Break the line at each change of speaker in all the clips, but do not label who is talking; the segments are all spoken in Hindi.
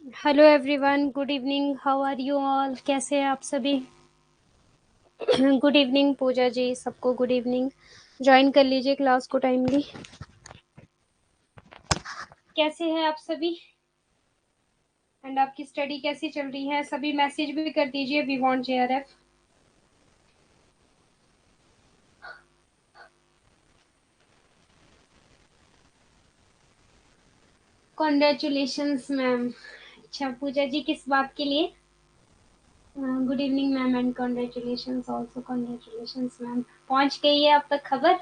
Hello everyone, good evening. How are you all? कैसे हैं आप सभी? गुड इवनिंग पूजा जी, सबको गुड इवनिंग। ज्वाइन कर लीजिए क्लास को टाइमली। कैसे हैं आप सभी? एंड आपकी स्टडी कैसी चल रही है? सभी मैसेज भी कर दीजिए, we want JRF. Congratulations ma'am. अच्छा पूजा जी, किस बात के लिए? Good evening ma'am and congratulations also. Congratulations ma'am. पहुंच गई है आप तक खबर?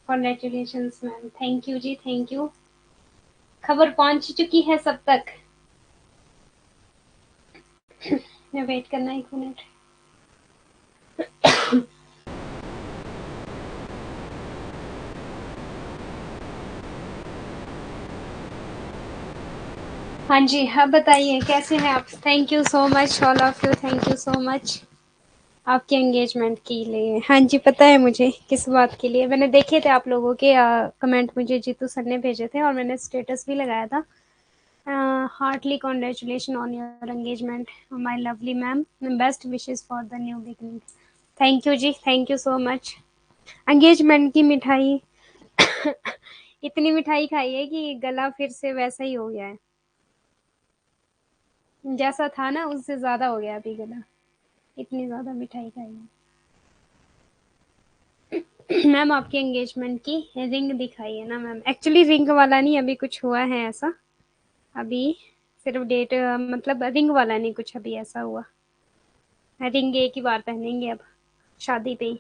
कॉन्ग्रेचुलेशंस मैम, थैंक यू जी, थैंक यू। खबर पहुंच चुकी है सब तक। मैं वेट करना 1 मिनट। हाँ जी, हाँ बताइए कैसे हैं आप? Thank you so much all of you, thank you so much आपके एंगेजमेंट के लिए। हाँ जी, पता है मुझे किस बात के लिए। मैंने देखे थे आप लोगों के कमेंट, मुझे जीतू सर ने भेजे थे और मैंने स्टेटस भी लगाया था। Heartly congratulation on your engagement my lovely ma'am. Best wishes for the new beginning. Thank you जी, thank you so much. Engagement की मिठाई इतनी मिठाई खाई है कि गला फिर से वैसा ही हो गया है, जैसा था ना उससे ज्यादा हो गया अभी गला। इतनी ज्यादा मिठाई खाई है। मैम आपके एंगेजमेंट की रिंग दिखाई है ना मैम? एक्चुअली रिंग वाला नहीं, अभी कुछ हुआ है ऐसा। अभी सिर्फ डेट, मतलब रिंग वाला नहीं, कुछ अभी ऐसा हुआ। रिंग एक ही बार पहनेंगे अब, शादी पे ही।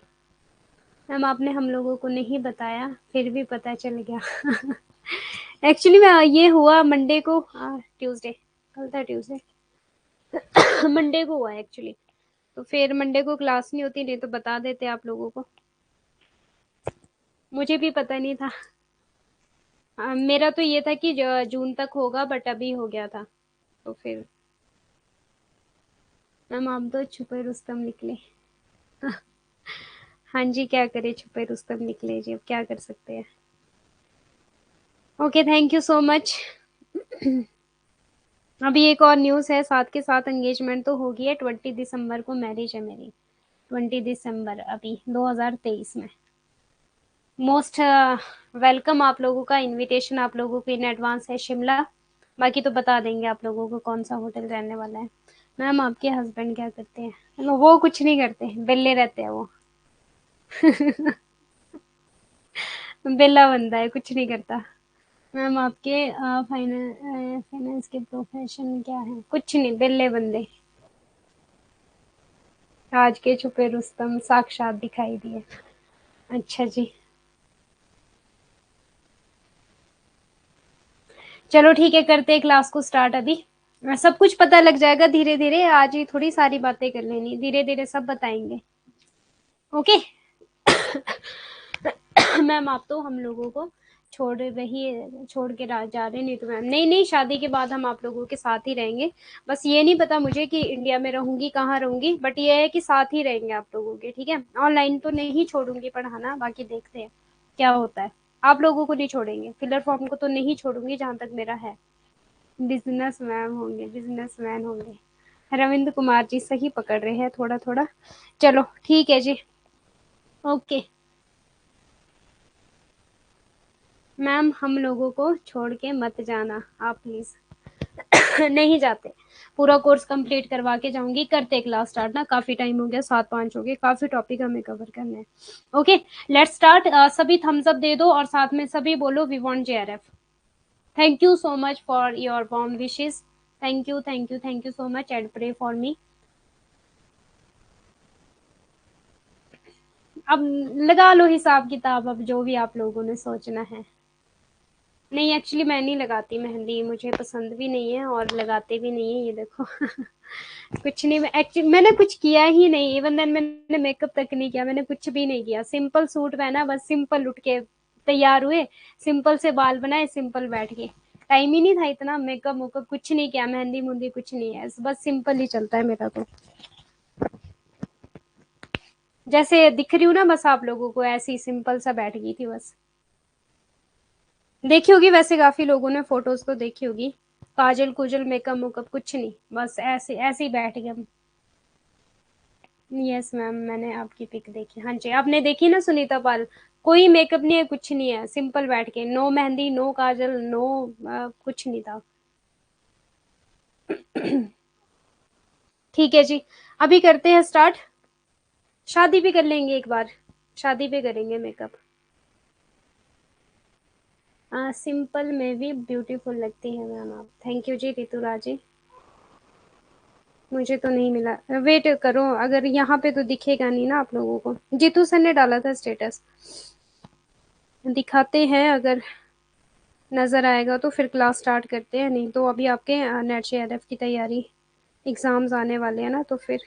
मैम आपने हम लोगों को नहीं बताया, फिर भी पता चल गया। एक्चुअली मैं ये हुआ मंडे को, ट्यूसडे, कल था ट्यूसडे। मंडे को हुआ एक्चुअली। तो फिर मंडे को क्लास नहीं होती, नहीं तो बता देते आप लोगों को। मुझे भी पता नहीं था। मेरा तो ये था कि जून तक होगा, बट अभी हो गया था। तो फिर मैम आप तो छुपे रुस्तम निकले। हाँ जी, क्या करे, छुपे रुस्तम निकले जी, अब क्या कर सकते हैं। Okay, thank you so much. अभी एक और न्यूज़ है, साथ के साथ एंगेजमेंट तो होगी है। 20 दिसंबर को मैरिज है मेरी। 20 दिसंबर अभी 2023 में। मोस्ट वेलकम आप लोगों का। इनविटेशन आप लोगों को इन एडवांस है शिमला। बाकी तो बता देंगे आप लोगों को कौन सा होटल रहने वाला है। मैम आपके हस्बैंड क्या करते हैं? वो कुछ नहीं करते, बेले रहते हैं वो। बेला बंदा है, कुछ नहीं करता। मैम आपके फाइनेंस के प्रोफेशन क्या है? कुछ नहीं, बेले बंदे। आज के छुपे रुस्तम साक्षात दिखाई दिए। अच्छा जी, चलो ठीक है, करते हैं क्लास को स्टार्ट अभी। सब कुछ पता लग जाएगा धीरे धीरे, आज ही थोड़ी सारी बातें कर लेनी, धीरे धीरे सब बताएंगे। ओके। मैम आप तो हम लोगों को छोड़ रही है, छोड़ के जा रहे, नहीं तो मैम नहीं नहीं, शादी के बाद हम आप लोगों के साथ ही रहेंगे। बस ये नहीं पता मुझे कि इंडिया में रहूंगी कहाँ रहूंगी, बट ये है कि साथ ही रहेंगे आप लोगों के, ठीक है। ऑनलाइन तो नहीं छोड़ूंगी पढ़ाना, बाकी देखते हैं क्या होता है। आप लोगों को नहीं छोड़ेंगे, फिलर फॉर्म को तो नहीं छोड़ूंगी जहां तक मेरा है। बिजनेस मैम होंगे, बिजनेस मैन होंगे। रविंद्र कुमार जी सही पकड़ रहे हैं थोड़ा थोड़ा। चलो ठीक है जी। ओके। मैम हम लोगों को छोड़ के मत जाना आप प्लीज। नहीं जाते। पूरा कोर्स कंप्लीट करवा के जाऊंगी। करते क्लास स्टार्ट ना, काफी टाइम हो गया, 7-5 हो गए, काफी टॉपिक हमें कवर करने हैं। Okay, let's start. सभी थम्स अप दे दो और साथ में सभी बोलो we want JRF. Thank you so much for your warm wishes. Thank you, thank you, thank you so much and pray for me. अब लगा लो हिसाब किताब, अब जो भी आप लोगों ने सोचना है। नहीं एक्चुअली मैं नहीं लगाती मेहंदी, मुझे पसंद भी नहीं है और लगाते भी नहीं है, ये देखो। कुछ नहीं, मैं एक्चुअली मैंने कुछ किया ही नहीं, इवन देन मैंने मेकअप तक नहीं किया, मैंने कुछ भी नहीं किया। सिंपल सूट पहना, बस सिंपल उठ के तैयार हुए, सिंपल से बाल बनाए, सिंपल बैठ गए। टाइम ही नहीं था इतना, मेकअप मुकअप कुछ नहीं किया, मेहंदी मुंदी कुछ नहीं है, बस सिंपल ही चलता है मेरा तो। जैसे दिख रही हूँ ना बस आप लोगों को, ऐसी सिंपल सा बैठ गई थी बस। देखी होगी वैसे, काफी लोगों ने फोटोज तो देखी होगी। काजल कुजल मेकअप मुकअप कुछ नहीं, बस ऐसे ऐसे ही बैठ गए हम। यस मैम, मैंने आपकी पिक देखी। हाँ जी, आपने देखी ना सुनीता पाल? कोई मेकअप नहीं है, कुछ नहीं है, सिंपल बैठ के, नो मेहंदी, नो काजल, नो कुछ नहीं था। ठीक है जी, अभी करते हैं स्टार्ट। शादी पे कर लेंगे एक बार, शादी पे करेंगे मेकअप। सिंपल में भी ब्यूटीफुल लगती है मैम आप। थैंक यू जी ऋतुराज जी। मुझे तो नहीं मिला, वेट करो, अगर यहाँ पे तो दिखेगा नहीं ना आप लोगों को। जीतू सर ने डाला था स्टेटस, दिखाते हैं, अगर नजर आएगा तो फिर क्लास स्टार्ट करते हैं, नहीं तो अभी आपके नेट शेआरएफ की तैयारी, एग्जाम्स आने वाले हैं ना, तो फिर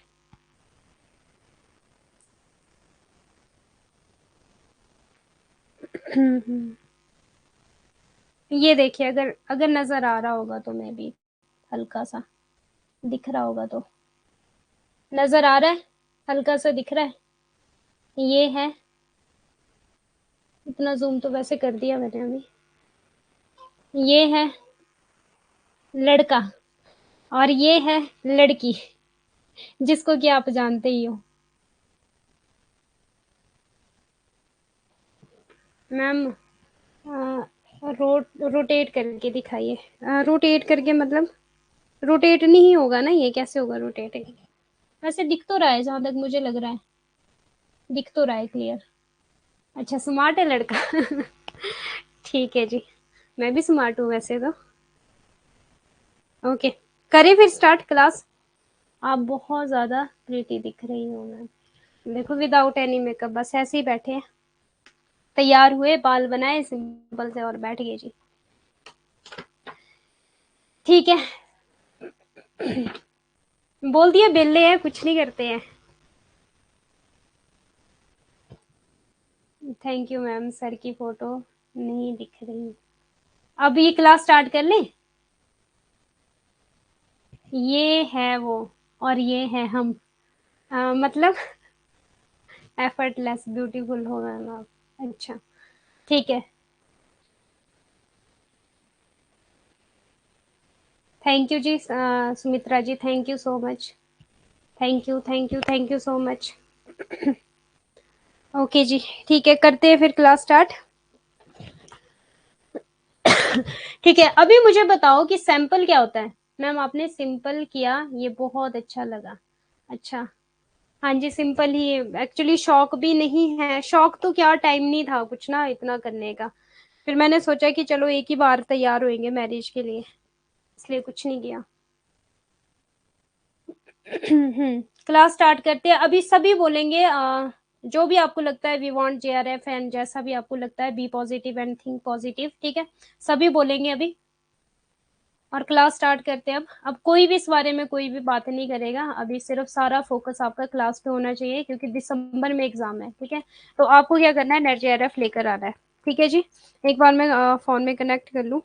ये देखिए, अगर अगर नजर आ रहा होगा तो मैं भी हल्का सा दिख रहा होगा तो, नजर आ रहा है, हल्का सा दिख रहा है, ये है। इतना जूम तो वैसे कर दिया मैंने अभी। ये है लड़का, और ये है लड़की, जिसको कि आप जानते ही हो। मैम रोटेट करके दिखाइए। रोटेट करके मतलब, रोटेट नहीं होगा ना, ये कैसे होगा रोटेट? वैसे दिख तो रहा है, जहां तक मुझे लग रहा है दिख तो रहा है क्लियर। अच्छा, स्मार्ट है लड़का। ठीक है जी, मैं भी स्मार्ट हूँ वैसे तो। ओके, करें फिर स्टार्ट क्लास। आप बहुत ज्यादा प्रीटी दिख रही हो मैम। देखो, विदाउट एनी मेकअप, बस ऐसे ही बैठे हैं, तैयार हुए, बाल बनाए सिंपल से और बैठ गए जी। ठीक है, बोल दिया बेले हैं, कुछ नहीं करते हैं। थैंक यू मैम, सर की फोटो नहीं दिख रही। अब ये क्लास स्टार्ट कर लें? ये है वो, और ये है हम। मतलब एफर्टलेस ब्यूटीफुल हो मैम आप। अच्छा, ठीक है। थैंक यू जी Sumitra ji, thank you so much. Thank you, thank you, thank you so much. Okay जी, ठीक है, करते हैं फिर क्लास स्टार्ट। ठीक है, अभी मुझे बताओ कि सैंपल क्या होता है। मैम आपने सिंपल किया, ये बहुत अच्छा लगा। अच्छा, हाँ जी, सिंपल ही। एक्चुअली शौक भी नहीं है, शौक तो क्या, टाइम नहीं था कुछ ना इतना करने का। फिर मैंने सोचा कि चलो एक ही बार तैयार होएंगे मैरिज के लिए, इसलिए कुछ नहीं किया। क्लास स्टार्ट करते हैं, अभी सभी बोलेंगे जो भी आपको लगता है, वी वांट जेआरएफ, एंड जैसा भी आपको लगता है, be positive and think positive, ठीक है? सभी बोलेंगे अभी, और क्लास स्टार्ट करते हैं। अब कोई भी इस बारे में कोई भी बात नहीं करेगा, अभी सिर्फ सारा फोकस आपका क्लास पे होना चाहिए, क्योंकि दिसंबर में एग्जाम है, ठीक है? तो आपको क्या करना है, नेट जेआरएफ लेकर आना है, ठीक है जी? एक बार मैं फोन में कनेक्ट कर लूँ।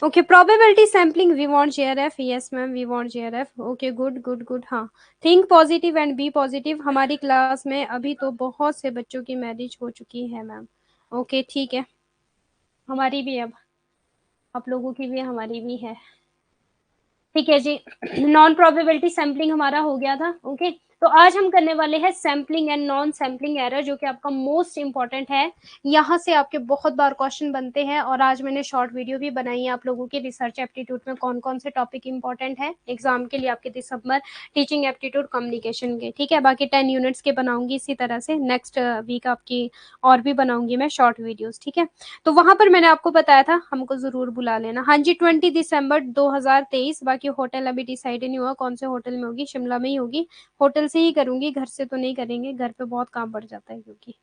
Okay, probability sampling, we want JRF, yes ma'am, we want JRF. Okay, good good good. हाँ, think positive and be positive, हमारी क्लास में अभी तो बहुत से बच्चों की मैरिज हो चुकी है मैम। ओके, ठीक है, हमारी भी, अब आप लोगों की भी, हमारी भी है। ठीक है जी, नॉन प्रोबेबिलिटी सैम्पलिंग हमारा हो गया था। ओके, तो आज हम करने वाले हैं sampling and non sampling error, जो कि आपका मोस्ट इंपॉर्टेंट है। यहाँ से आपके बहुत बार क्वेश्चन बनते हैं, और आज मैंने शॉर्ट वीडियो भी बनाई है आप लोगों के रिसर्च एप्टीट्यूड में कौन कौन से टॉपिक इंपॉर्टेंट है एग्जाम के लिए आपके दिसंबर टीचिंग एप्टीट्यूड कम्युनिकेशन के, ठीक है? बाकी 10 यूनिट्स के बनाऊंगी इसी तरह से, नेक्स्ट वीक आपकी और भी बनाऊंगी मैं शॉर्ट वीडियोज, ठीक है? तो वहां पर मैंने आपको बताया था हमको जरूर बुला लेना। हाँ जी, 20 दिसंबर 2023। बाकी होटल अभी डिसाइड नहीं हुआ कौन से होटल में होगी, शिमला में ही होगी। होटल से ही करूंगी, घर से तो नहीं करेंगे, घर पे बहुत काम पड़ जाता है, क्योंकि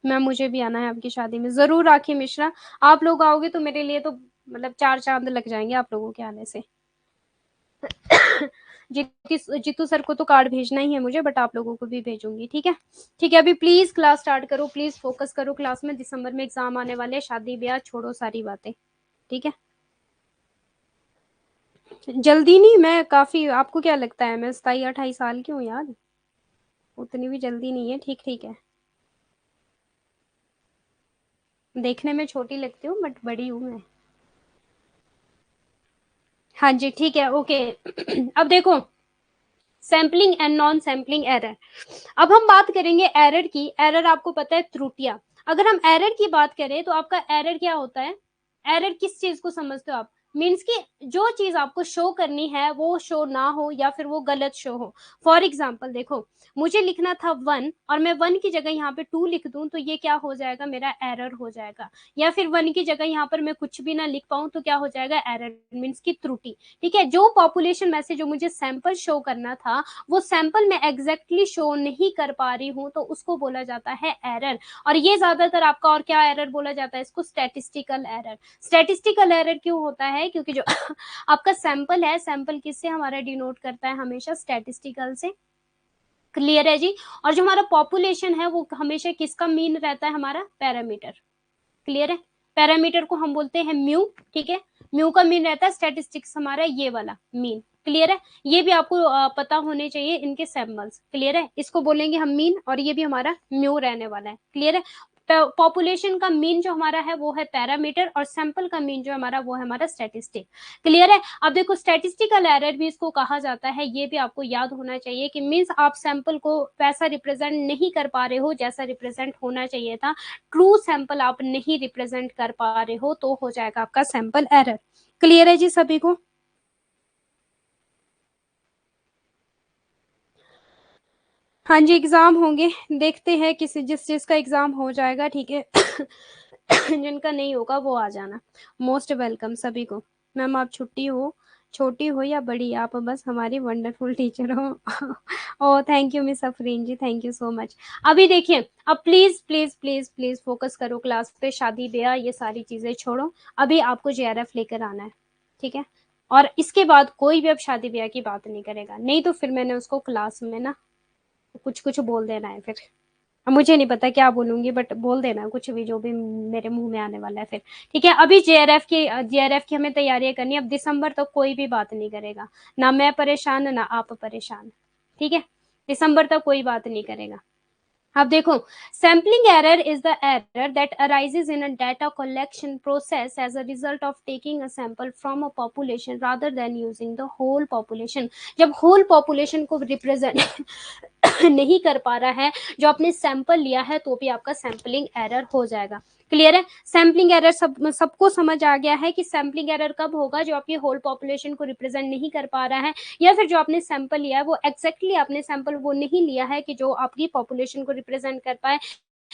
मैम मुझे भी आना है आपकी शादी में जरूर। राखी मिश्रा, आप लोग आओगे तो मेरे लिए तो मतलब 4 चांद लग जाएंगे आप लोगों के आने से। जीतू सर को तो कार्ड भेजना ही है मुझे, बट आप लोगों को भी भेजूंगी, ठीक है? ठीक है, अभी प्लीज क्लास स्टार्ट करो, प्लीज फोकस करो क्लास में, दिसंबर में एग्जाम आने वाले, शादी ब्याह छोड़ो सारी बातें, ठीक है? जल्दी नहीं, मैं काफी, आपको क्या लगता है मैं 27-28 साल की हूँ यार, उतनी भी जल्दी नहीं है, ठीक ठीक है। देखने में छोटी लगती हूँ बट बड़ी हूँ मैं। हाँ जी ठीक है, ओके। अब देखो, sampling and non sampling error. अब हम बात करेंगे एरर की। एरर आपको पता है त्रुटियां। अगर हम एरर की बात करें तो आपका एरर क्या होता है? एरर किस चीज को समझते हो आप? मीन्स कि जो चीज आपको शो करनी है वो शो ना हो या फिर वो गलत शो हो। फॉर एग्जाम्पल देखो, मुझे लिखना था 1 और मैं 1 की जगह यहाँ पे 2 लिख दूं तो ये क्या हो जाएगा, मेरा एरर हो जाएगा। या फिर 1 की जगह यहाँ पर मैं कुछ भी ना लिख पाऊं तो क्या हो जाएगा, एरर मीन्स की त्रुटि। ठीक है, जो पॉपुलेशन में से जो मुझे सैंपल शो करना था वो सैंपल में एग्जैक्टली शो नहीं कर पा रही हूँ तो उसको बोला जाता है एरर। और ये ज्यादातर आपका, और क्या एरर बोला जाता है इसको, स्टैटिस्टिकल एरर। स्टैटिस्टिकल एरर क्यों होता है? क्योंकि जो आपका सैंपल है, सैंपल किससे हमारा डिनोट करता है, हमेशा स्टैटिस्टिकल से। क्लियर है जी? और जो हमारा पॉपुलेशन है वो हमेशा किसका मीन रहता है, हमारा पैरामीटर। क्लियर है? पैरामीटर को हम बोलते हैं म्यू। ठीक है, म्यू का मीन रहता है स्टैटिस्टिक्स हमारा ये वाला मीन। क्लियर है? ये भी आपको पता होने चाहिए इनके सैम्पल्स। क्लियर है? इसको बोलेंगे हम मीन और ये भी हमारा म्यू रहने वाला है। क्लियर है? पॉपुलेशन का मीन जो हमारा है वो है पैरामीटर और सैंपल का मीन जो हमारा वो है हमारा स्टैटिस्टिक। क्लियर है? अब देखो, स्टैटिस्टिकल एरर भी इसको कहा जाता है, ये भी आपको याद होना चाहिए कि मीन्स आप सैंपल को वैसा रिप्रेजेंट नहीं कर पा रहे हो जैसा रिप्रेजेंट होना चाहिए था। ट्रू सैंपल आप नहीं रिप्रेजेंट कर पा रहे हो तो हो जाएगा आपका सैंपल एरर। क्लियर है जी सभी को? हाँ जी, एग्जाम होंगे, देखते हैं किसी जिस चीज का एग्जाम हो जाएगा, ठीक है। जिनका नहीं होगा वो आ जाना। मोस्ट वेलकम सभी को। मैम आप छुट्टी हो, छोटी हो या बड़ी, आप बस हमारी वंडरफुल टीचर हो। Oh thank you miss Afreen ji, thank you so much. अभी देखिए, अब please please please please focus करो क्लास पे, शादी ब्याह ये सारी चीजें छोड़ो। अभी आपको जेआरएफ लेकर आना है, ठीक है? और इसके बाद कोई भी अब शादी ब्याह की बात नहीं करेगा, नहीं तो फिर मैंने उसको क्लास में ना कुछ कुछ बोल देना है फिर। अब मुझे नहीं पता क्या बोलूंगी बट बोल देना कुछ भी, जो भी मेरे मुंह में आने वाला है फिर। ठीक है, अभी जेआरएफ की हमें तैयारियां करनी है। अब दिसंबर तक कोई भी बात नहीं करेगा, ना मैं परेशान ना आप परेशान। ठीक है, दिसंबर तक कोई बात नहीं करेगा। अब देखो, sampling error is the error that arises in a data collection process as a result of taking a sample from a population rather than using the whole population. जब होल पॉपुलेशन को रिप्रेजेंट नहीं कर पा रहा है जो आपने सैंपल लिया है तो भी आपका सैम्पलिंग एरर हो जाएगा। क्लियर है? सैम्पलिंग एरर सबको समझ आ गया है कि सैम्पलिंग एरर कब होगा, जो आपकी होल पॉपुलेशन को रिप्रेजेंट नहीं कर पा रहा है, या फिर जो आपने सैंपल लिया है वो एग्जैक्टली आपने सैंपल वो नहीं लिया है कि जो आपकी पॉपुलेशन को रिप्रेजेंट कर पाए,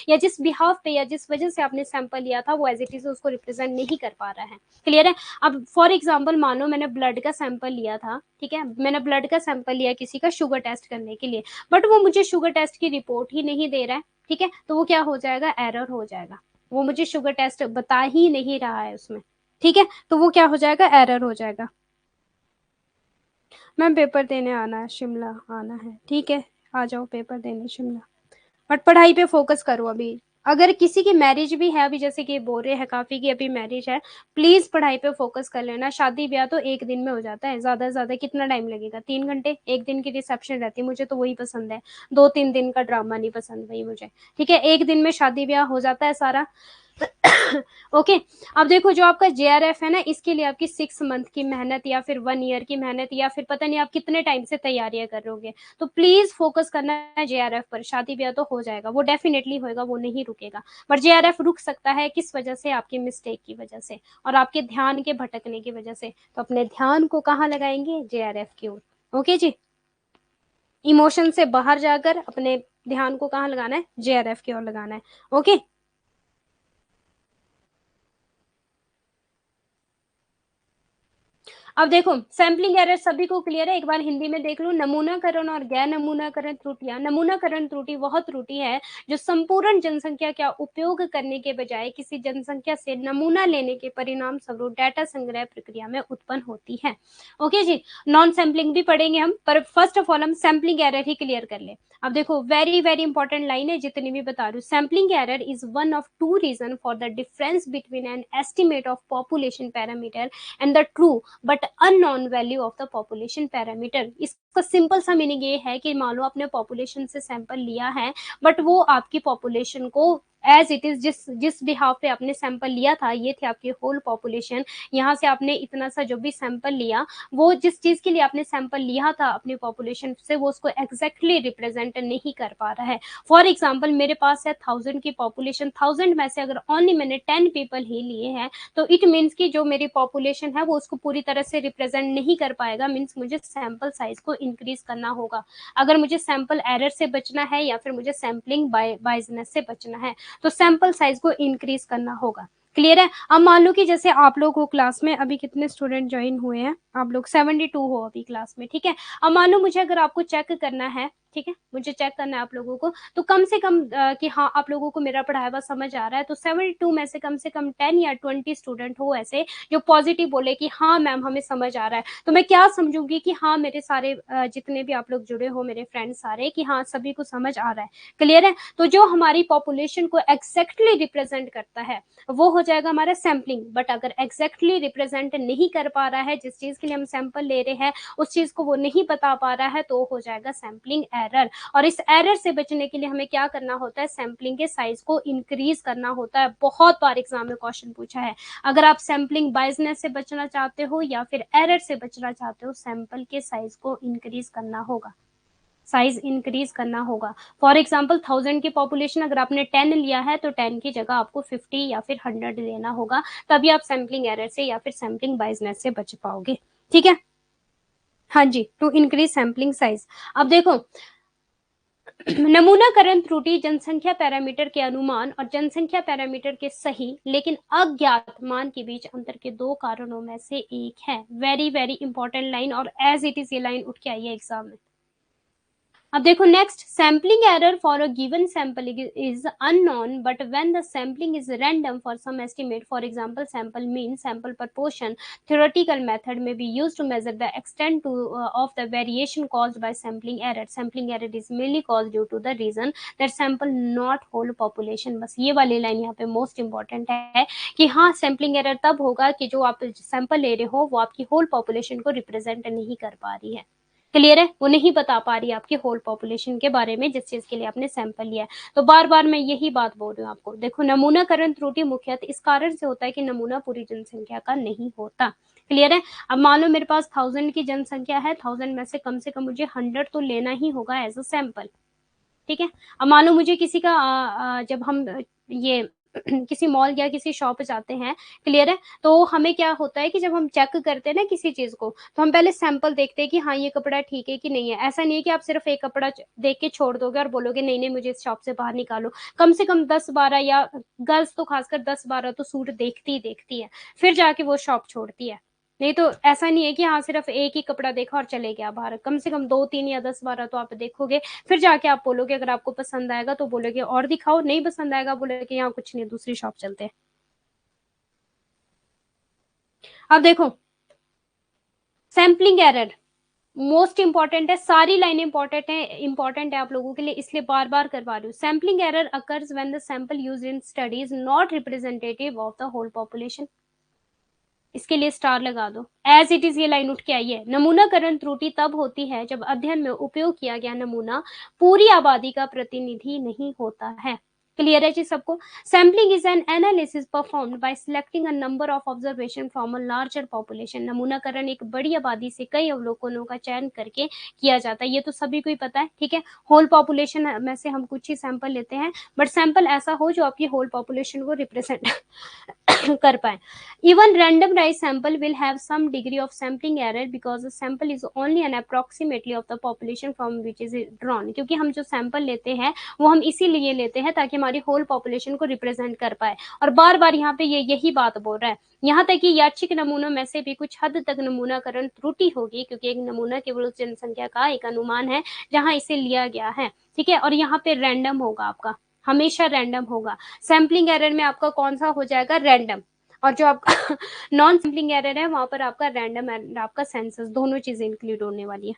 या जिस बिहाफ पे या जिस वजह से आपने सैंपल लिया था वो एज इट इज उसको रिप्रेजेंट नहीं कर पा रहा है। क्लियर है? अब फॉर एग्जाम्पल मानो मैंने ब्लड का सैंपल लिया था, ठीक है, मैंने ब्लड का सैंपल लिया किसी का शुगर टेस्ट करने के लिए, बट वो मुझे शुगर टेस्ट की रिपोर्ट ही नहीं दे रहा है। ठीक है, तो वो क्या हो जाएगा, एरर हो जाएगा। वो मुझे शुगर टेस्ट बता ही नहीं रहा है उसमें। ठीक है, तो वो क्या हो जाएगा, एरर हो जाएगा। मैम पेपर देने आना है, शिमला आना है, ठीक है, आ जाओ पेपर देने शिमला। बट पढ़ाई पे फोकस करो अभी। अगर किसी की मैरिज भी है अभी, जैसे कि बोल रहे हैं काफी की अभी मैरिज है, प्लीज पढ़ाई पे फोकस कर लेना। शादी ब्याह तो एक दिन में हो जाता है, ज्यादा से ज्यादा कितना टाइम लगेगा, 3 घंटे, एक दिन की रिसेप्शन रहती है, मुझे तो वही पसंद है। 2-3 दिन का ड्रामा नहीं पसंद भाई मुझे। ठीक है, एक दिन में शादी ब्याह हो जाता है सारा। ओके। अब देखो, जो आपका जेआरएफ है ना, इसके लिए आपकी 6 मंथ की मेहनत या फिर 1 ईयर की मेहनत या फिर पता नहीं आप कितने टाइम से तैयारियां कर रहे, तो प्लीज फोकस करना है जेआरएफ पर। शादी ब्याह तो हो जाएगा, वो डेफिनेटली होएगा, वो नहीं रुकेगा। पर जेआरएफ रुक सकता है, किस वजह से, आपकी मिस्टेक की वजह से और आपके ध्यान के भटकने की वजह से। तो अपने ध्यान को कहाँ लगाएंगे, जेआरएफ की ओर। ओके जी, इमोशन से बाहर जाकर अपने ध्यान को कहाँ लगाना है, जेआरएफ की ओर लगाना है। ओके। अब देखो, सैम्पलिंग एरर सभी को क्लियर है, एक बार हिंदी में देख लो। नमूनाकरण और गैर नमूनाकरण त्रुटियां। नमूनाकरण त्रुटि वह त्रुटि है जो संपूर्ण जनसंख्या का उपयोग करने के बजाय किसी जनसंख्या से नमूना लेने के परिणाम स्वरूप डाटा संग्रह प्रक्रिया में उत्पन्न होती है। ओके जी, नॉन सैम्पलिंग भी पढ़ेंगे हम, पर फर्स्ट ऑफ ऑल हम सैम्पलिंग एरर ही क्लियर कर ले। अब देखो, वेरी वेरी इंपॉर्टेंट लाइन है, जितनी भी बता रही हूँ। Sampling error is one of two reason for the difference between an estimate of population parameter and the true but unknown value of the population parameter. इसका सिंपल सा मीनिंग ये है कि मान लो आपने पॉपुलेशन से सैंपल लिया है, बट वो आपकी पॉपुलेशन को एज इट इज, जिस जिस बिहाफ पे आपने सैंपल लिया था, ये थी आपकी होल पॉपुलेशन, यहाँ से आपने इतना सा जो भी सैंपल लिया, वो जिस चीज के लिए आपने सैंपल लिया था अपनी पॉपुलेशन से, वो उसको एग्जैक्टली रिप्रेजेंट नहीं कर पा रहा है। फॉर एग्जाम्पल मेरे पास है 1000 की पॉपुलेशन, 1000 में से अगर ओनली मैंने 10 पीपल ही लिए हैं, तो इट मीन्स कि जो मेरी पॉपुलेशन है वो उसको पूरी तरह से रिप्रेजेंट नहीं कर पाएगा। मीन्स मुझे सैंपल साइज को इंक्रीज करना होगा, अगर मुझे सैंपल एरर से बचना है या फिर मुझे सैम्पलिंग बायसनेस से बचना है, तो सैंपल साइज को इंक्रीज करना होगा। क्लियर है? अब मान लो कि जैसे आप लोग हो क्लास में, अभी कितने स्टूडेंट ज्वाइन हुए हैं, आप लोग 72 हो अभी क्लास में, ठीक है। अब मान लो मुझे अगर आपको चेक करना है, ठीक है, मुझे चेक करना है आप लोगों को, तो कम से कम कि हाँ आप लोगों को मेरा पढ़ाया हुआ समझ आ रहा है, तो 72 में से कम 10 या 20 स्टूडेंट हो ऐसे जो पॉजिटिव बोले कि हाँ मैम हमें समझ आ रहा है, तो मैं क्या समझूंगी कि हाँ मेरे सारे जितने भी आप लोग जुड़े हो, मेरे फ्रेंड्स सारे, कि हाँ सभी को समझ आ रहा है। क्लियर है? तो जो हमारी पॉपुलेशन को एग्जैक्टली रिप्रेजेंट करता है वो हो जाएगा हमारा सैम्पलिंग। बट अगर एग्जैक्टली रिप्रेजेंट नहीं कर पा रहा है, जिस चीज के लिए हम सैंपल ले रहे हैं उस चीज को वो नहीं बता पा रहा है, तो हो जाएगा सैम्पलिंग एरर। और इस एरर से बचने के लिए हमें क्या करना होता है, सैम्पलिंग के साइज को इंक्रीज करना होता है। बहुत बार एग्जाम में क्वेश्चन पूछा है, अगर आप सैम्पलिंग बायसनेस से बचना चाहते हो या फिर एरर से बचना चाहते हो, सैंपल के साइज को इंक्रीज करना होगा, साइज इंक्रीज करना होगा। फॉर एग्जाम्पल 1000 की पॉपुलेशन अगर आपने 10 लिया है, तो 10 की जगह आपको 50 या फिर 100 लेना होगा, तभी आप सैम्पलिंग एरर से या फिर सैम्पलिंग बायसनेस से बच पाओगे। ठीक है? हाँ जी, टू इंक्रीज सैम्पलिंग साइज। अब देखो, नमूनाकरण त्रुटि जनसंख्या पैरामीटर के अनुमान और जनसंख्या पैरामीटर के सही लेकिन अज्ञात मान के बीच अंतर के दो कारणों में से एक है। वेरी वेरी इंपॉर्टेंट लाइन, और एज इट इज ये लाइन उठ के आई है एग्जाम में। अब देखो next, sampling error for a given sample is unknown but when the sampling is random for some estimate, for example sample mean, sample proportion, theoretical method may be used to measure the extent of the variation caused by sampling error. Sampling error is mainly caused due to the reason that sample not whole population. बस ये वाली लाइन यहाँ पे मोस्ट इंपॉर्टेंट है कि हाँ सैम्पलिंग एरर तब होगा कि जो आप सैंपल ले रहे हो वो आपकी होल पॉपुलेशन को रिप्रेजेंट नहीं कर पा रही है। क्लियर है? वो नहीं बता पा रही है आपकी होल पॉपुलेशन के बारे में जिस चीज के लिए आपने सैंपल लिया है। तो बार बार मैं यही बात बोल रही हूँ आपको। देखो, नमूनाकरण त्रुटि मुख्यतः इस कारण से होता है कि नमूना पूरी जनसंख्या का नहीं होता। क्लियर है? अब मान लो मेरे पास 1000 की जनसंख्या है, 1000 में से कम मुझे 100 तो लेना ही होगा एज अ सैंपल। ठीक है? अब मान लो मुझे किसी का जब हम ये किसी मॉल या किसी शॉप जाते हैं, क्लियर है, तो हमें क्या होता है कि जब हम चेक करते हैं ना किसी चीज को, तो हम पहले सैंपल देखते हैं कि हाँ ये कपड़ा ठीक है कि नहीं है। ऐसा नहीं है कि आप सिर्फ एक कपड़ा देख के छोड़ दोगे और बोलोगे नहीं नहीं मुझे इस शॉप से बाहर निकालो। कम से कम 10-12, या गर्ल्स तो खासकर 10-12 तो सूट देखती ही देखती है, फिर जाके वो शॉप छोड़ती है। नहीं तो ऐसा नहीं है कि हाँ सिर्फ एक ही कपड़ा देखा और चले गया बाहर, कम से कम 2-3 या 10-12 तो आप देखोगे, फिर जाके आप बोलोगे, अगर आपको पसंद आएगा तो बोलोगे और दिखाओ, नहीं पसंद आएगा बोलोगे यहाँ कुछ नहीं, दूसरी शॉप चलते हैं। अब देखो, सैम्पलिंग एरर मोस्ट इंपॉर्टेंट है, सारी लाइन इंपॉर्टेंट है आप लोगों के लिए, इसलिए बार बार करवा रही हूँ। Sampling error occurs when the sample used in study is not representative of the whole population. इसके लिए स्टार लगा दो, एज इट इज ये लाइन उठ के आई है। नमूनाकरण त्रुटि तब होती है जब अध्ययन में उपयोग किया गया नमूना पूरी आबादी का प्रतिनिधि नहीं होता है। क्लियर है जी सबको? Sampling is an analysis performed by selecting a number of observation from a larger population. नमूनाकरण एक बड़ी आबादी से कई अवलोकनों का चयन करके किया जाता है, ये तो सभी को ही पता है। ठीक है, होल पॉपुलेशन में से हम कुछ ही सैंपल लेते हैं, बट सैंपल ऐसा हो जो आपकी होल पॉपुलेशन को रिप्रेजेंट कर पाए। Even randomized sample will have some degree of sampling error because the sample is only an approximately of the population from which is drawn। क्योंकि हम जो सैंपल लेते हैं वो हम इसीलिए लेते हैं ताकि हमारी होल पॉपुलेशन को रिप्रेजेंट कर पाए। और बार बार यहाँ पे ये यही बात बोल रहा है, यहाँ तक कि यादृच्छिक नमूनों में से भी कुछ हद तक नमूनाकरण त्रुटि होगी, क्योंकि एक नमूना केवल उस जनसंख्या का एक अनुमान है जहाँ इसे लिया गया है। ठीक है, और यहाँ पे रैंडम होगा आपका, हमेशा रैंडम होगा। सैम्पलिंग एरर में आपका कौन सा हो जाएगा? रैंडम। और जो आपका नॉन सैम्पलिंग एरर है वहां पर आपका रैंडम एंड आपका सेंसस, दोनों चीजें इंक्लूड होने वाली है।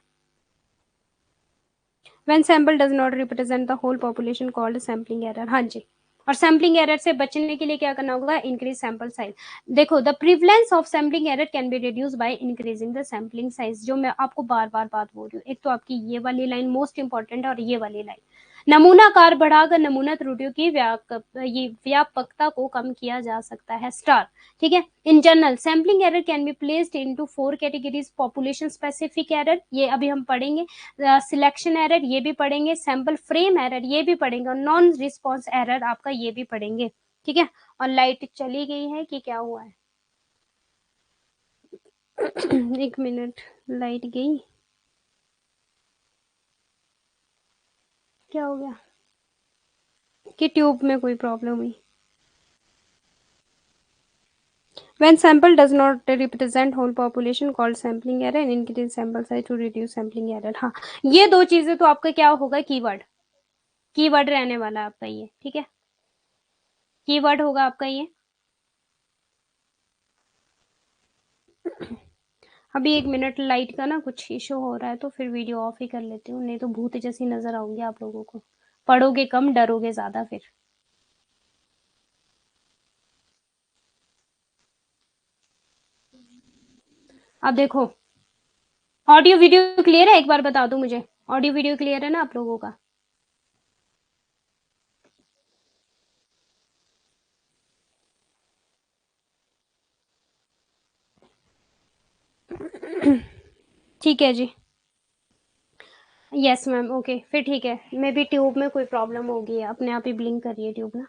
When sample does not represent the whole population called sampling error। हाँ जी, और सैम्पलिंग एरर से बचने के लिए क्या करना होगा, इंक्रीज सैंपल साइज। देखो the prevalence of sampling error can be reduce by increasing the sampling size, जो मैं आपको बार बार बात बोल रही हूँ। एक तो आपकी ये वाली लाइन मोस्ट इंपॉर्टेंट है और ये वाली लाइन, नमूनाकार बढ़ाकर नमूना त्रुटियों की ये व्यापकता को कम किया जा सकता है, स्टार। ठीक है, in general sampling error can be placed into 4 categories, population specific error ये अभी हम पढ़ेंगे, सिलेक्शन एरर ये भी पढ़ेंगे, सैंपल फ्रेम एरर ये भी पढ़ेंगे, और नॉन रिस्पॉन्स एरर आपका ये भी पढ़ेंगे। ठीक है, और लाइट चली गई है कि क्या हुआ है? एक मिनट, लाइट गई, क्या हो गया कि ट्यूब में कोई प्रॉब्लम हुई? When sample does not represent whole population called sampling error and increase sample size to reduce sampling error। हाँ, ये दो चीजें तो आपका क्या होगा, कीवर्ड, कीवर्ड रहने वाला आपका ये। ठीक है, कीवर्ड होगा आपका ये। अभी एक मिनट, लाइट का ना कुछ इशू हो रहा है तो फिर वीडियो ऑफ ही कर लेती हूँ, नहीं तो भूत जैसी नजर आऊंगी आप लोगों को, पढ़ोगे कम डरोगे ज्यादा फिर। अब देखो, ऑडियो वीडियो क्लियर है? एक बार बता दो मुझे, ऑडियो वीडियो क्लियर है ना आप लोगों का? ठीक है जी, यस मैम, ओके फिर ठीक है। मे बी ट्यूब में कोई प्रॉब्लम होगी, अपने आप ही ब्लिंक कर रही है ट्यूब ना।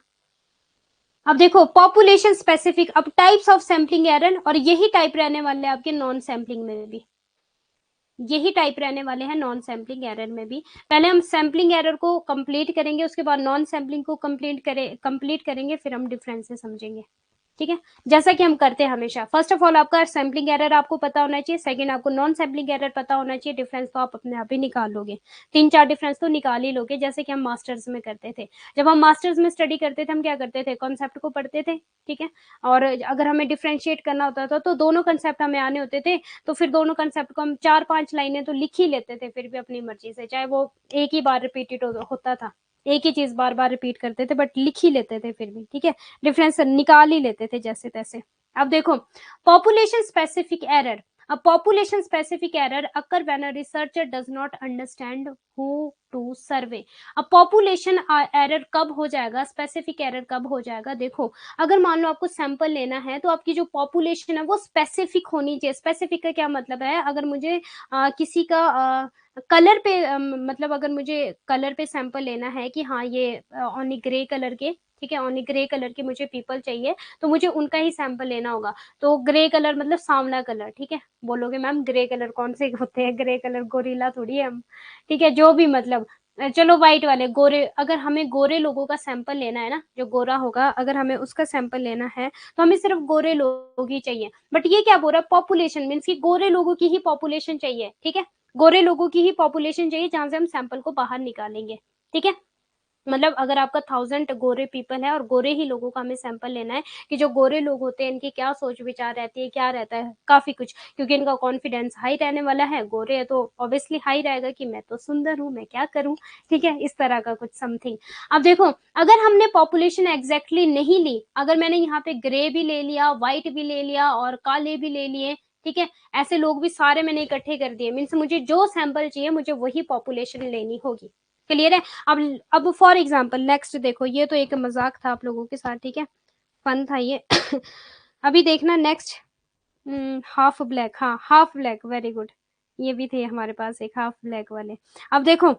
अब देखो पॉपुलेशन स्पेसिफिक, अब टाइप्स ऑफ सैम्पलिंग एरर, और यही टाइप रहने वाले हैं आपके नॉन सैम्पलिंग में भी, यही टाइप रहने वाले हैं नॉन सैम्पलिंग एरर में भी। पहले हम सैम्पलिंग एरर को कंप्लीट करेंगे, उसके बाद नॉन सैम्पलिंग को कंप्लीट करेंगे, फिर हम डिफरेंसेस समझेंगे। ठीक है, जैसा कि हम करते हैं हमेशा। फर्स्ट ऑफ ऑल आपका सैम्पलिंग एरर आपको पता होना चाहिए, सेकंड आपको नॉन सैम्पलिंग एरर पता होना चाहिए, डिफरेंस तो आप अपने आप ही निकाल लोगे, 3-4 डिफरेंस तो निकाल ही लोगे, जैसे कि हम मास्टर्स में करते थे। जब हम मास्टर्स में स्टडी करते थे हम क्या करते थे, कॉन्सेप्ट को पढ़ते थे। ठीक है, और अगर हमें डिफ्रेंशिएट करना होता था तो दोनों कंसेप्ट हमें आने होते थे, तो फिर दोनों कंसेप्ट को हम 4-5 लाइनें तो लिख ही लेते थे फिर भी अपनी मर्जी से, चाहे वो एक ही बार रिपीटेड होता था, एक ही चीज बार बार रिपीट करते थे, बट लिख ही लेते थे फिर भी। ठीक है, डिफरेंस निकाल ही लेते थे जैसे तैसे। अब देखो population specific error, a population specific error occur when a researcher does not understand who to survey। अब पॉपुलेशन एरर कब हो जाएगा, स्पेसिफिक एरर कब हो जाएगा? देखो अगर मान लो आपको सैंपल लेना है तो आपकी जो पॉपुलेशन है वो स्पेसिफिक होनी चाहिए। स्पेसिफिक का क्या मतलब है, अगर मुझे किसी का कलर पे मतलब अगर मुझे कलर पे सैंपल लेना है कि हाँ ये ऑनली ग्रे कलर के, ठीक है, ऑनली ग्रे कलर के मुझे पीपल चाहिए, तो मुझे उनका ही सैंपल लेना होगा। तो ग्रे कलर मतलब सांवला कलर। ठीक है, बोलोगे मैम ग्रे कलर कौन से होते हैं, ग्रे कलर गोरिल्ला थोड़ी है हम। ठीक है, जो भी मतलब चलो व्हाइट वाले गोरे, अगर हमें गोरे लोगों का सैंपल लेना है ना, जो गोरा होगा अगर हमें उसका सैंपल लेना है तो हमें सिर्फ गोरे लोग ही चाहिए। बट ये क्या बोल रहा है, पॉपुलेशन मीन्स की गोरे लोगों की ही पॉपुलेशन चाहिए। ठीक है, गोरे लोगों की ही पॉपुलेशन चाहिए जहां से हम सैंपल को बाहर निकालेंगे। ठीक है, मतलब अगर आपका 1000 गोरे पीपल है और गोरे ही लोगों का हमें सैंपल लेना है कि जो गोरे लोग होते हैं इनकी क्या सोच विचार रहती है, क्या रहता है, काफी कुछ, क्योंकि इनका कॉन्फिडेंस हाई रहने वाला है, गोरे है तो ऑब्वियसली हाई रहेगा कि मैं तो सुंदर हूं, मैं क्या करूं। ठीक है, इस तरह का कुछ समथिंग। अब देखो अगर हमने पॉपुलेशन एग्जैक्टली नहीं ली, अगर मैंने यहाँ पे ग्रे भी ले लिया, व्हाइट भी ले लिया और काले भी ले लिए, ठीक है, ऐसे लोग भी सारे मैंने इकट्ठे कर दिए, मीन्स मुझे जो सैंपल चाहिए मुझे वही पॉपुलेशन लेनी होगी। क्लियर है? अब फॉर एग्जाम्पल नेक्स्ट देखो, ये तो एक मजाक था आप लोगों के साथ, ठीक है, फन था ये। अभी देखना नेक्स्ट, हाफ ब्लैक, हाँ हाफ ब्लैक, वेरी गुड, ये भी थे हमारे पास एक हाफ ब्लैक वाले। अब देखो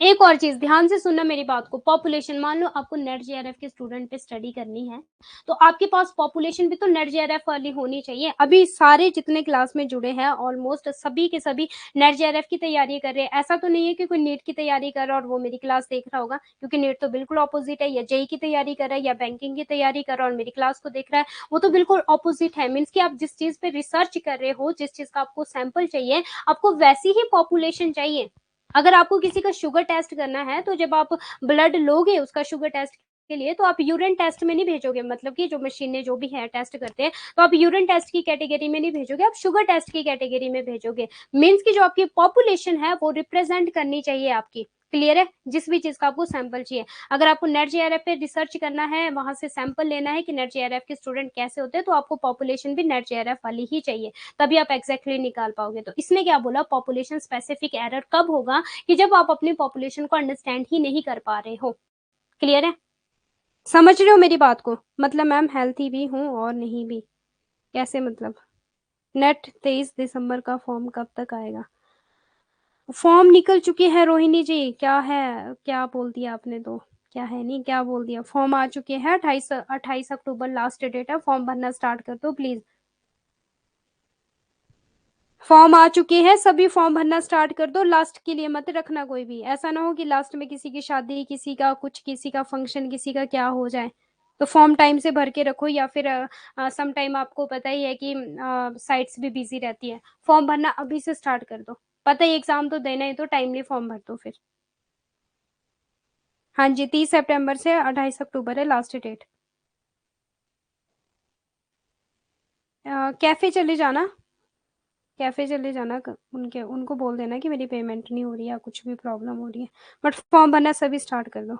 एक और चीज ध्यान से सुनना मेरी बात को, पॉपुलेशन, मान लो आपको नेट जेआरएफ के स्टूडेंट पे स्टडी करनी है तो आपके पास पॉपुलेशन भी तो नेट जेआरएफ वाली होनी चाहिए। अभी सारे जितने क्लास में जुड़े हैं ऑलमोस्ट सभी के सभी नेट जेआरएफ की तैयारी कर रहे हैं। ऐसा तो नहीं है कि कोई नीट की तैयारी कर रहा है और वो मेरी क्लास देख रहा होगा, क्योंकि नीट तो बिल्कुल ऑपोजिट है, या जेई की तैयारी कर रहा है या बैंकिंग की तैयारी कर रहा है और मेरी क्लास को देख रहा है, वो तो बिल्कुल ऑपोजिट है। मीन्स की आप जिस चीज पे रिसर्च कर रहे हो, जिस चीज का आपको सैंपल चाहिए, आपको वैसी ही पॉपुलेशन चाहिए। अगर आपको किसी का शुगर टेस्ट करना है तो जब आप ब्लड लोगे उसका शुगर टेस्ट के लिए, तो आप यूरिन टेस्ट में नहीं भेजोगे, मतलब कि जो मशीनें जो भी है टेस्ट करते हैं, तो आप यूरिन टेस्ट की कैटेगरी में नहीं भेजोगे, आप शुगर टेस्ट की कैटेगरी में भेजोगे। मीन्स की जो आपकी पॉपुलेशन है वो रिप्रेजेंट करनी चाहिए आपकी। क्लियर है? जिस भी चीज का आपको सैंपल चाहिए, अगर आपको नेट जेआरएफ पे रिसर्च करना है, वहां से सैंपल लेना है कि नेट जेआरएफ के स्टूडेंट कैसे होते हैं, तो आपको पॉपुलेशन भी नेट जेआरएफ वाली ही चाहिए, तभी आप एग्जैक्टली निकाल पाओगे। तो इसने क्या बोला, पॉपुलेशन स्पेसिफिक एरर कब होगा, कि जब आप अपनी पॉपुलेशन को अंडरस्टैंड ही नहीं कर पा रहे हो। क्लियर है? समझ रहे हो मेरी बात को? मतलब मैम हेल्थी भी हूँ और नहीं भी, कैसे मतलब? नेट 23 दिसंबर का फॉर्म कब तक आएगा? फॉर्म निकल चुकी है रोहिणी जी, क्या है, क्या बोल दिया आपने? तो क्या है, नहीं क्या बोल दिया, फॉर्म आ चुके हैं, 28 अक्टूबर लास्ट डेट है, फॉर्म भरना स्टार्ट कर दो प्लीज। फॉर्म आ चुके हैं, सभी फॉर्म भरना स्टार्ट कर दो, लास्ट के लिए मत रखना कोई भी, ऐसा ना हो कि लास्ट में किसी की शादी, किसी का कुछ, किसी का फंक्शन, किसी का क्या हो जाए। तो फॉर्म टाइम से भर के रखो, या फिर सम टाइम आपको पता ही है कि साइट्स भी बिजी रहती है, फॉर्म भरना अभी से स्टार्ट कर दो, पता है एग्जाम तो देना है, तो टाइमली फॉर्म भर दो फिर। हाँ जी, 30 सितंबर से 28 अक्टूबर है लास्ट डेट। कैफे चले जाना, कैफे चले जाना, उनके उनको बोल देना कि मेरी पेमेंट नहीं हो रही है या कुछ भी प्रॉब्लम हो रही है, बट फॉर्म भरना सभी स्टार्ट कर दो।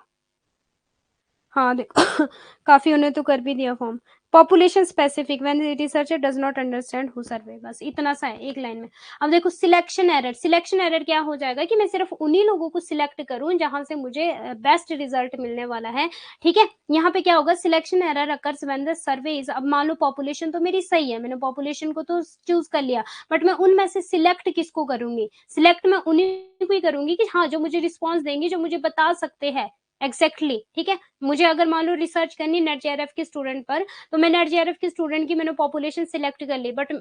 हाँ देखो काफी उन्हें तो कर भी दिया form. Population specific when researcher does not understand who survey, बस इतना सा है एक लाइन में। अब देखो सिलेक्शन एरर, सिलेक्शन एरर क्या हो जाएगा कि मैं सिर्फ उन्हीं लोगों को सिलेक्ट करूं जहां से मुझे बेस्ट रिजल्ट मिलने वाला है। ठीक है, यहाँ पे क्या होगा, selection error occurs when the survey is, अब मान लो पॉपुलेशन तो मेरी सही है, मैंने पॉपुलेशन को तो चूज कर लिया, बट मैं उनमें से सिलेक्ट किसको करूंगी, सिलेक्ट मैं उन्हीं को ही करूंगी कि हाँ जो मुझे रिस्पॉन्स देंगे, जो मुझे बता सकते हैं एग्जैक्टली ठीक है। मुझे अगर मान लो रिसर्च करनी नेट जेआरएफ के स्टूडेंट पर, तो मैं नेट जेआरएफ के स्टूडेंट की मैंने पॉपुलेशन सिलेक्ट कर ली, बट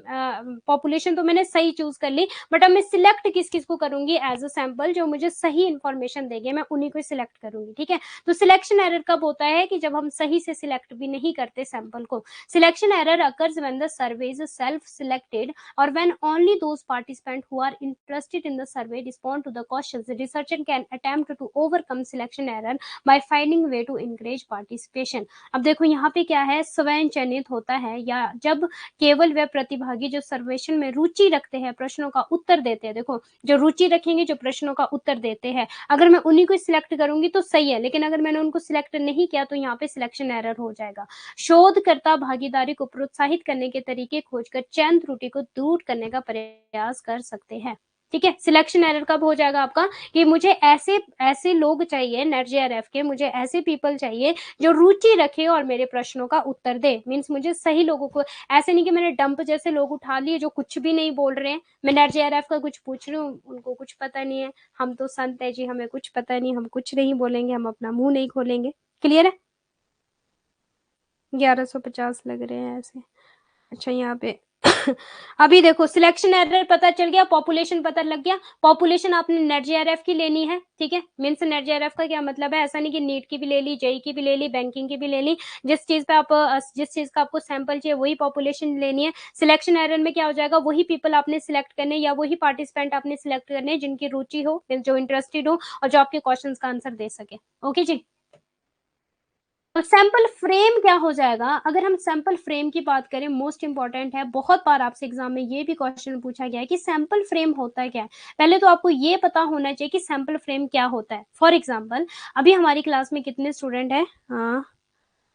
पॉपुलेशन तो मैंने सही चूज कर ली, बट अब मैं सिलेक्ट किस किस को करूंगी एज अ सैंपल, जो मुझे सही इन्फॉर्मेशन देंगे, मैं उन्हीं को सिलेक्ट करूंगी। ठीक है, तो सिलेक्शन एरर कब होता है कि जब हम सही से सिलेक्ट भी नहीं करते सैंपल को। Selection error occurs when the survey is self selected और when only those participants who are interested in the survey respond to the questions, the researcher can attempt to overcome selection error by finding way to encourage participation। अब देखो यहाँ पे क्या है, स्वयं चयनित होता है, या जब केवल वे प्रतिभागी जो सर्वेक्षण में रुचि रखते हैं प्रश्नों का उत्तर देते हैं। देखो जो रुचि रखेंगे, जो प्रश्नों का उत्तर देते हैं, अगर मैं उन्हीं को सिलेक्ट करूंगी तो सही है, लेकिन अगर मैंने उनको सिलेक्ट नहीं किया तो यहाँ पे सिलेक्शन एरर हो जाएगा। शोधकर्ता भागीदारी को प्रोत्साहित करने के तरीके खोजकर चयन त्रुटि को दूर करने का प्रयास कर सकते हैं। ठीक है, सिलेक्शन एरर कब हो जाएगा आपका, कि मुझे ऐसे ऐसे लोग चाहिए नेट जेआरएफ के, मुझे ऐसे पीपल चाहिए जो रुचि रखे और मेरे प्रश्नों का उत्तर दे। मीन्स मुझे सही लोगों को, ऐसे नहीं कि मैंने डंप जैसे लोग उठा लिए जो कुछ भी नहीं बोल रहे हैं, मैं नेट जेआरएफ का कुछ पूछ रही हूँ, उनको कुछ पता नहीं है, हम तो संत है जी, हमें कुछ पता नहीं, हम कुछ नहीं बोलेंगे, हम अपना मुंह नहीं खोलेंगे। क्लियर है? 1150 लग रहे हैं ऐसे। अच्छा यहाँ पे अभी देखो सिलेक्शन एरर पता चल गया, पॉपुलेशन पता लग गया। पॉपुलेशन आपने नेट जेआरएफ की लेनी है, ठीक है। मीन्स नेट जेआरएफ का क्या मतलब है, ऐसा नहीं कि नीट की भी ले ली, जेई की भी ले ली, बैंकिंग की भी ले ली, जिस चीज पे आप जिस चीज का आपको सैंपल चाहिए वही पॉपुलेशन लेनी है। सिलेक्शन एरर में क्या हो जाएगा, वही पीपल आपने सिलेक्ट करने, या वही पार्टिसिपेंट आपने सिलेक्ट करने जिनकी रुचि हो, जो इंटरेस्टेड हो और जो आपके क्वेश्चन का आंसर दे सके। ओके जी। तो सैंपल फ्रेम क्या हो जाएगा, अगर हम सैंपल फ्रेम की बात करें, मोस्ट इंपॉर्टेंट है, बहुत बार आपसे एग्जाम में ये भी क्वेश्चन पूछा गया है कि सैंपल फ्रेम होता है क्या है। पहले तो आपको ये पता होना चाहिए कि सैंपल फ्रेम क्या होता है। फॉर एग्जाम्पल अभी हमारी क्लास में कितने स्टूडेंट है,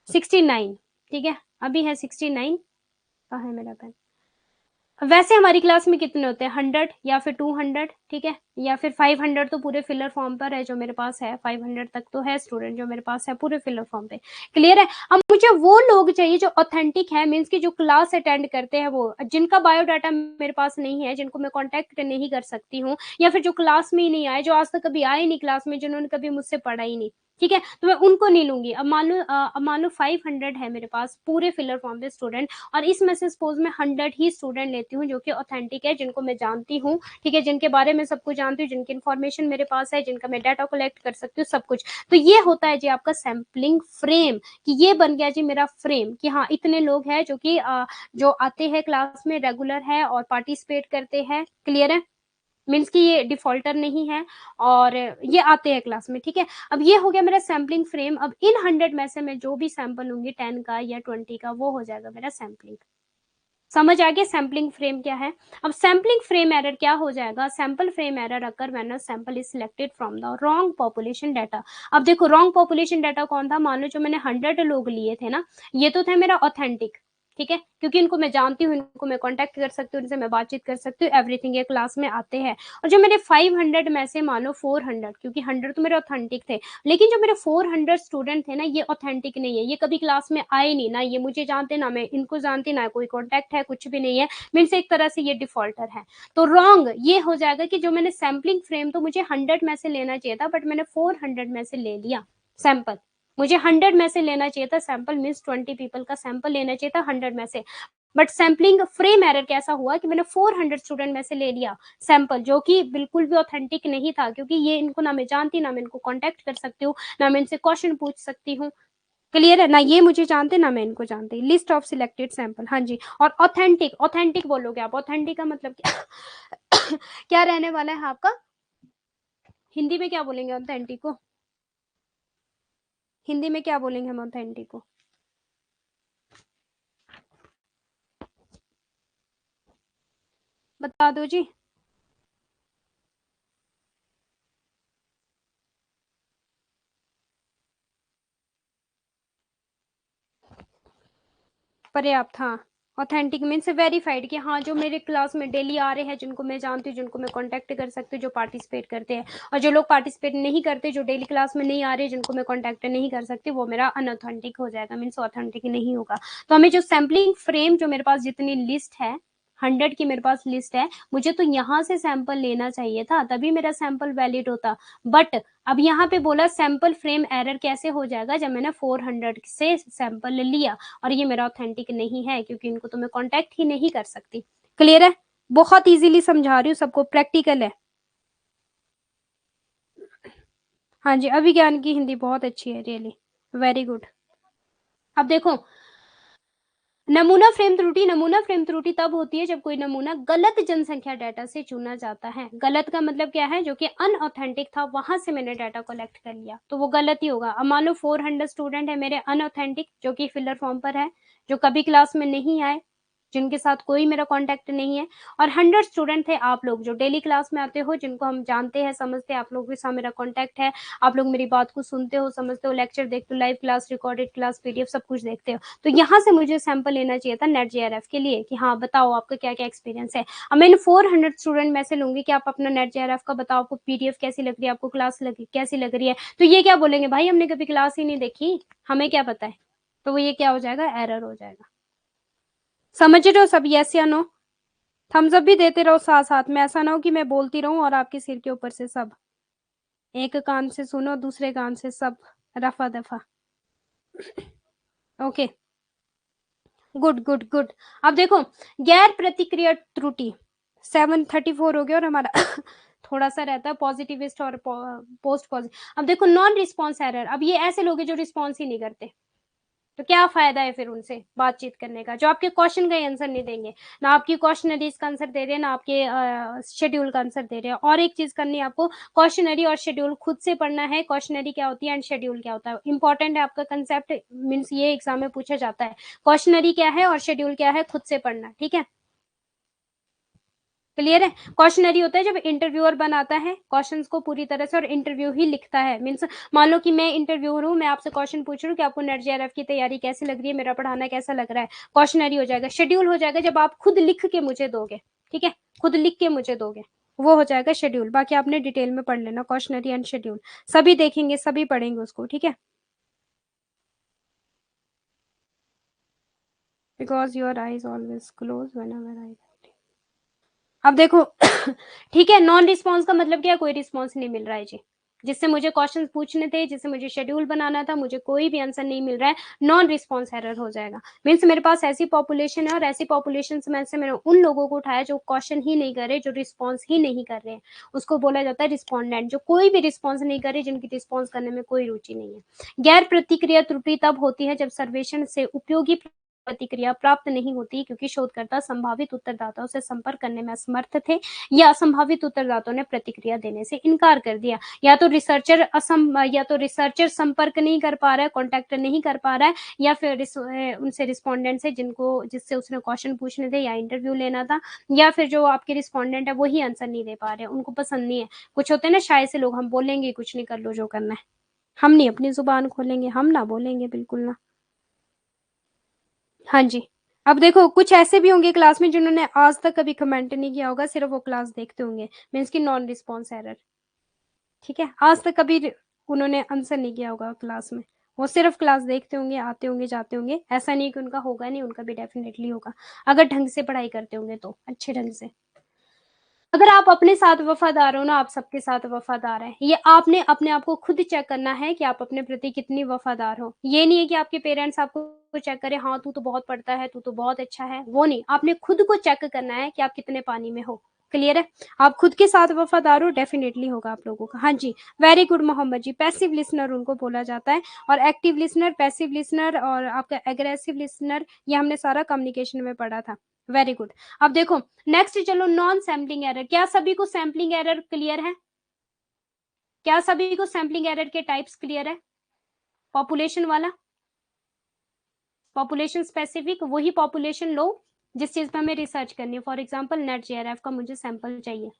69, ठीक है, अभी है 69, कहाँ है मेरा पेन, वैसे हमारी क्लास में कितने होते हैं, 100 या फिर 200, ठीक है, या फिर 500, तो पूरे फिलर फॉर्म पर है जो मेरे पास है, 500 तक तो है स्टूडेंट जो मेरे पास है पूरे फिलर फॉर्म पे। क्लियर है? अब मुझे वो लोग चाहिए जो ऑथेंटिक है, मीन्स की जो क्लास अटेंड करते हैं, वो जिनका बायोडाटा मेरे पास नहीं है, जिनको मैं कॉन्टेक्ट नहीं कर सकती हूँ, या फिर जो क्लास में ही नहीं आए, जो आज तक कभी आए नहीं क्लास में, जिन्होंने कभी मुझसे पढ़ा ही नहीं, ठीक है, तो मैं उनको नहीं लूंगी। अब मान लो 500 है मेरे पास पूरे फिलर फॉर्म पे स्टूडेंट, और इसमें से सपोज मैं 100 ही स्टूडेंट लेती हूँ जो कि ऑथेंटिक है, जिनको मैं जानती हूँ, ठीक है, जिनके बारे में सब कुछ जानती हूँ, जिनकी इन्फॉर्मेशन मेरे पास है, जिनका मैं डाटा कलेक्ट कर सकती हूँ, सब कुछ। तो ये होता है जी आपका सैम्पलिंग फ्रेम, कि ये बन गया जी मेरा फ्रेम, कि हाँ इतने लोग हैं जो कि जो आते हैं क्लास में, रेगुलर है और पार्टिसिपेट करते हैं। क्लियर है? मीन्स कि ये डिफॉल्टर नहीं है और ये आते हैं क्लास में, ठीक है। अब ये हो गया मेरा सैम्पलिंग फ्रेम। अब इन 100 में से मैं जो भी सैंपल लूंगी 10 का या 20 का, वो हो जाएगा मेरा सैम्पलिंग। समझ आ गया सैम्पलिंग फ्रेम क्या है। अब सैम्पलिंग फ्रेम एरर क्या हो जाएगा, sample frame error occur when a sample is selected from the wrong population data. अब देखो रॉन्ग पॉपुलेशन डाटा कौन था, मान लो जो मैंने 100 लोग लिए थे ना, ये तो था मेरा ऑथेंटिक, ठीक है, क्योंकि इनको मैं जानती हूँ, इनको मैं कांटेक्ट कर सकती हूँ, इनसे मैं बातचीत कर सकती हूँ, एवरीथिंग, ये क्लास में आते हैं। और जो मेरे 500 में से मान लो 400, क्योंकि 100 तो मेरे ऑथेंटिक थे, लेकिन जो मेरे 400 स्टूडेंट थे ना, ये ऑथेंटिक नहीं है, ये कभी क्लास में आए नहीं ना, ये मुझे जानते ना मैं इनको जानती, ना कोई कॉन्टेक्ट है, कुछ भी नहीं है, मीन्स एक तरह से ये डिफॉल्टर है। तो रॉन्ग ये हो जाएगा कि जो मैंने सैम्पलिंग फ्रेम तो मुझे 100 में से लेना चाहिए था, बट मैंने 400 में से ले लिया सैंपल। मुझे 100 में से लेना चाहिए था सैंपल, मीन्स 20 पीपल का सैंपल लेना चाहिए था 100 में से, बट सैम्पलिंग फ्रेम एरर कैसा हुआ कि मैंने 400 स्टूडेंट में से ले लिया सैंपल, जो कि बिल्कुल भी ऑथेंटिक नहीं था, क्योंकि ये इनको ना मैं जानती, ना मैं इनको कांटेक्ट कर सकती हूँ, ना मैं इनसे क्वेश्चन पूछ सकती हूँ। क्लियर है ना, ये मुझे जानते ना मैं इनको जानती। लिस्ट ऑफ सिलेक्टेड सैंपल, हाँ जी। और ऑथेंटिक, ऑथेंटिक बोलोगे आप, ऑथेंटिक का मतलब क्या क्या रहने वाला है आपका, हिंदी में क्या बोलेंगे ऑथेंटिक को, हिंदी में क्या बोलेंगे हम ऑथेंटिक को, बता दो जी। पर्याप्त, हाँ। ऑथेंटिक मीन्स वेरीफाइड, कि हाँ जो मेरे क्लास में डेली आ रहे हैं, जिनको मैं जानती हूँ, जिनको मैं कांटेक्ट कर सकती हूँ, जो पार्टिसिपेट करते हैं, और जो लोग पार्टिसिपेट नहीं करते, जो डेली क्लास में नहीं आ रहे, जिनको मैं कांटेक्ट नहीं कर सकती, वो मेरा अनऑथेंटिक हो जाएगा, मीन्स ऑथेंटिक नहीं होगा। तो हमें जो सैम्पलिंग फ्रेम, जो मेरे पास जितनी लिस्ट है 100 की मेरे पास लिस्ट है, मुझे तो यहाँ से सैंपल लेना चाहिए था, तभी मेरा सैंपल वैलिड होता। बट अब यहाँ पे बोला सैंपल फ्रेम एरर कैसे हो जाएगा, जब मैंने 400 से सैंपल लिया और ये मेरा ऑथेंटिक नहीं है, क्योंकि इनको तो मैं कांटेक्ट ही नहीं कर सकती। क्लियर है, बहुत इजीली समझा रही हूँ सबको, प्रैक्टिकल है। हाँ जी, अभिज्ञान की हिंदी बहुत अच्छी है, रियली वेरी गुड। अब देखो, नमूना फ्रेम त्रुटि, नमूना फ्रेम त्रुटि तब होती है जब कोई नमूना गलत जनसंख्या डाटा से चुना जाता है। गलत का मतलब क्या है, जो कि अनऑथेंटिक था, वहां से मैंने डाटा कलेक्ट कर लिया, तो वो गलत ही होगा। अब मान लो 400 स्टूडेंट है मेरे अनऑथेंटिक, जो कि फिलर फॉर्म पर है, जो कभी क्लास में नहीं आए, जिनके साथ कोई मेरा कांटेक्ट नहीं है, और 100 स्टूडेंट थे आप लोग, जो डेली क्लास में आते हो, जिनको हम जानते हैं, समझते हैं, आप लोगों के साथ मेरा कांटेक्ट है, आप लोग मेरी बात को सुनते हो, समझते हो, लेक्चर देखते हो, live class, recorded class, PDF सब कुछ देखते हो। तो यहाँ से मुझे सैंपल लेना चाहिए था नेट जेआरएफ के लिए, कि हाँ बताओ आपका क्या क्या एक्सपीरियंस है। अब मैं इन 400 स्टूडेंट में से लूंगी कि आप अपना नेट जेआरएफ का बताओ, आपको पीडीएफ कैसी लग रही है, आपको क्लास लगी कैसी लग रही है, तो ये क्या बोलेंगे, भाई हमने कभी क्लास ही नहीं देखी, हमें क्या पता है। तो वो ये क्या हो जाएगा, एरर हो जाएगा। समझ रहे हो सब, यस या नो। थम्स अप भी देते रहो साथ साथ में, ऐसा ना हो कि मैं बोलती रहूं और आपके सिर के ऊपर से सब, एक कान से सुनो दूसरे कान से सब रफा दफा। Okay, good good good. अब देखो, गैर प्रतिक्रिया त्रुटि 734 हो गया, और हमारा थोड़ा सा रहता है पॉजिटिविस्ट और पोस्ट पॉजिटिव। अब देखो नॉन रिस्पॉन्स एरर, अब ये ऐसे लोग हैं जो रिस्पॉन्स ही नहीं करते, तो क्या फायदा है फिर उनसे बातचीत करने का, जो आपके क्वेश्चन का आंसर नहीं देंगे, ना आपकी क्वेश्चनरीज का आंसर दे रहे हैं, ना आपके शेड्यूल का आंसर दे रहे हैं। और एक चीज करनी है आपको, क्वेश्चनरी और शेड्यूल खुद से पढ़ना है, क्वेश्चनरी क्या होती है एंड शेड्यूल क्या होता है, इंपॉर्टेंट है आपका कंसेप्ट, मीन्स ये एग्जाम में पूछा जाता है, क्वेश्चनरी क्या है और शेड्यूल क्या है, खुद से पढ़ना, ठीक है। क्लियर है, क्वेश्चनरी होता है जब इंटरव्यूअर बनाता है क्वेश्चंस को पूरी तरह से और इंटरव्यू ही लिखता है, मीन्स मान लो कि मैं इंटरव्यूअर हूँ, मैं आपसे क्वेश्चन पूछ रही हूँ कि आपको नेट जेआरएफ की तैयारी कैसी लग रही है, मेरा पढ़ाना कैसा लग रहा है, क्वेश्चनरी हो जाएगा। शेड्यूल हो जाएगा जब आप खुद लिख के मुझे दोगे, ठीक है, खुद लिख के मुझे दोगे, वो हो जाएगा शेड्यूल। बाकी आपने डिटेल में पढ़ लेना, क्वेश्चनरी एंड शेड्यूल सभी देखेंगे, सभी पढ़ेंगे उसको, ठीक है, because your eyes always close whenever I. अब देखो ठीक है, नॉन रिस्पॉन्स का मतलब क्या, कोई रिस्पॉन्स नहीं मिल रहा है जी, जिससे मुझे क्वेश्चन पूछने थे, जिससे मुझे शेड्यूल बनाना था, मुझे कोई भी आंसर नहीं मिल रहा है, नॉन रिस्पॉन्स एरर हो जाएगा। मीन्स मेरे पास ऐसी पॉपुलेशन है, और ऐसी पॉपुलेशन में से मैंने उन लोगों को उठाया जो क्वेश्चन ही नहीं कर रहे, जो रिस्पॉन्स ही नहीं कर रहे हैं, उसको बोला जाता है रिस्पॉन्डेंट, जो कोई भी रिस्पॉन्स नहीं करे, जिनकी रिस्पॉन्स करने में कोई रुचि नहीं है। गैर प्रतिक्रिया त्रुटि तब होती है जब सर्वेक्षण से उपयोगी प्रतिक्रिया प्राप्त नहीं होती क्योंकि शोधकर्ता संभावित उत्तरदाताओं से संपर्क करने में असमर्थ थे या संभावित उत्तरदाताओं ने प्रतिक्रिया देने से इनकार कर दिया। या तो रिसर्चर संपर्क नहीं कर पा रहा है, कॉन्टेक्ट नहीं कर पा रहा है, या फिर उनसे रिस्पोंडेंट से जिससे उसने क्वेश्चन पूछने थे या इंटरव्यू लेना था, या फिर जो आपके रिस्पोंडेंट है वही आंसर नहीं दे पा रहे, उनको पसंद नहीं है। कुछ होते हैं ना शाय से लोग, हम बोलेंगे कुछ नहीं, कर लो जो करना है, हम नहीं अपनी जुबान खोलेंगे, हम ना बोलेंगे बिल्कुल ना। हाँ जी। अब देखो कुछ ऐसे भी होंगे क्लास में जिन्होंने आज तक कभी कमेंट नहीं किया होगा, सिर्फ वो क्लास देखते होंगे, मीन्स की नॉन रिस्पॉन्स एरर। ठीक है, आज तक कभी उन्होंने आंसर नहीं किया होगा क्लास में, वो सिर्फ क्लास देखते होंगे, आते होंगे, जाते होंगे। ऐसा नहीं कि उनका होगा नहीं, उनका भी डेफिनेटली होगा, अगर ढंग से पढ़ाई करते होंगे तो, अच्छे ढंग से। अगर आप अपने साथ वफादार हो ना, आप सबके साथ वफादार हैं। ये आपने अपने आप को खुद चेक करना है कि आप अपने प्रति कितनी वफादार हो। ये नहीं है कि आपके पेरेंट्स आपको चेक करें, हाँ तू तो बहुत पढ़ता है, तू तो बहुत अच्छा है, वो नहीं। आपने खुद को चेक करना है कि आप कितने पानी में हो। क्लियर है? आप खुद के साथ वफादार हो, डेफिनेटली होगा आप लोगों का। हाँ जी, वेरी गुड मोहम्मद जी। पैसिव लिसनर उनको बोला जाता है, और एक्टिव लिसनर, पैसिव लिसनर और आपका एग्रेसिव लिसनर, ये हमने सारा कम्युनिकेशन में पढ़ा था। Very good. अब देखो नेक्स्ट, चलो नॉन सैम्पलिंग एरर। क्या सभी को सैम्पलिंग एरर क्लियर है? क्या सभी को सैम्पलिंग एरर के टाइप्स क्लियर है? पॉपुलेशन वाला, पॉपुलेशन स्पेसिफिक, वही पॉपुलेशन लो जिस चीज पे हमें रिसर्च करनी है। फॉर एग्जांपल नेट जेआरएफ का मुझे सैंपल चाहिए,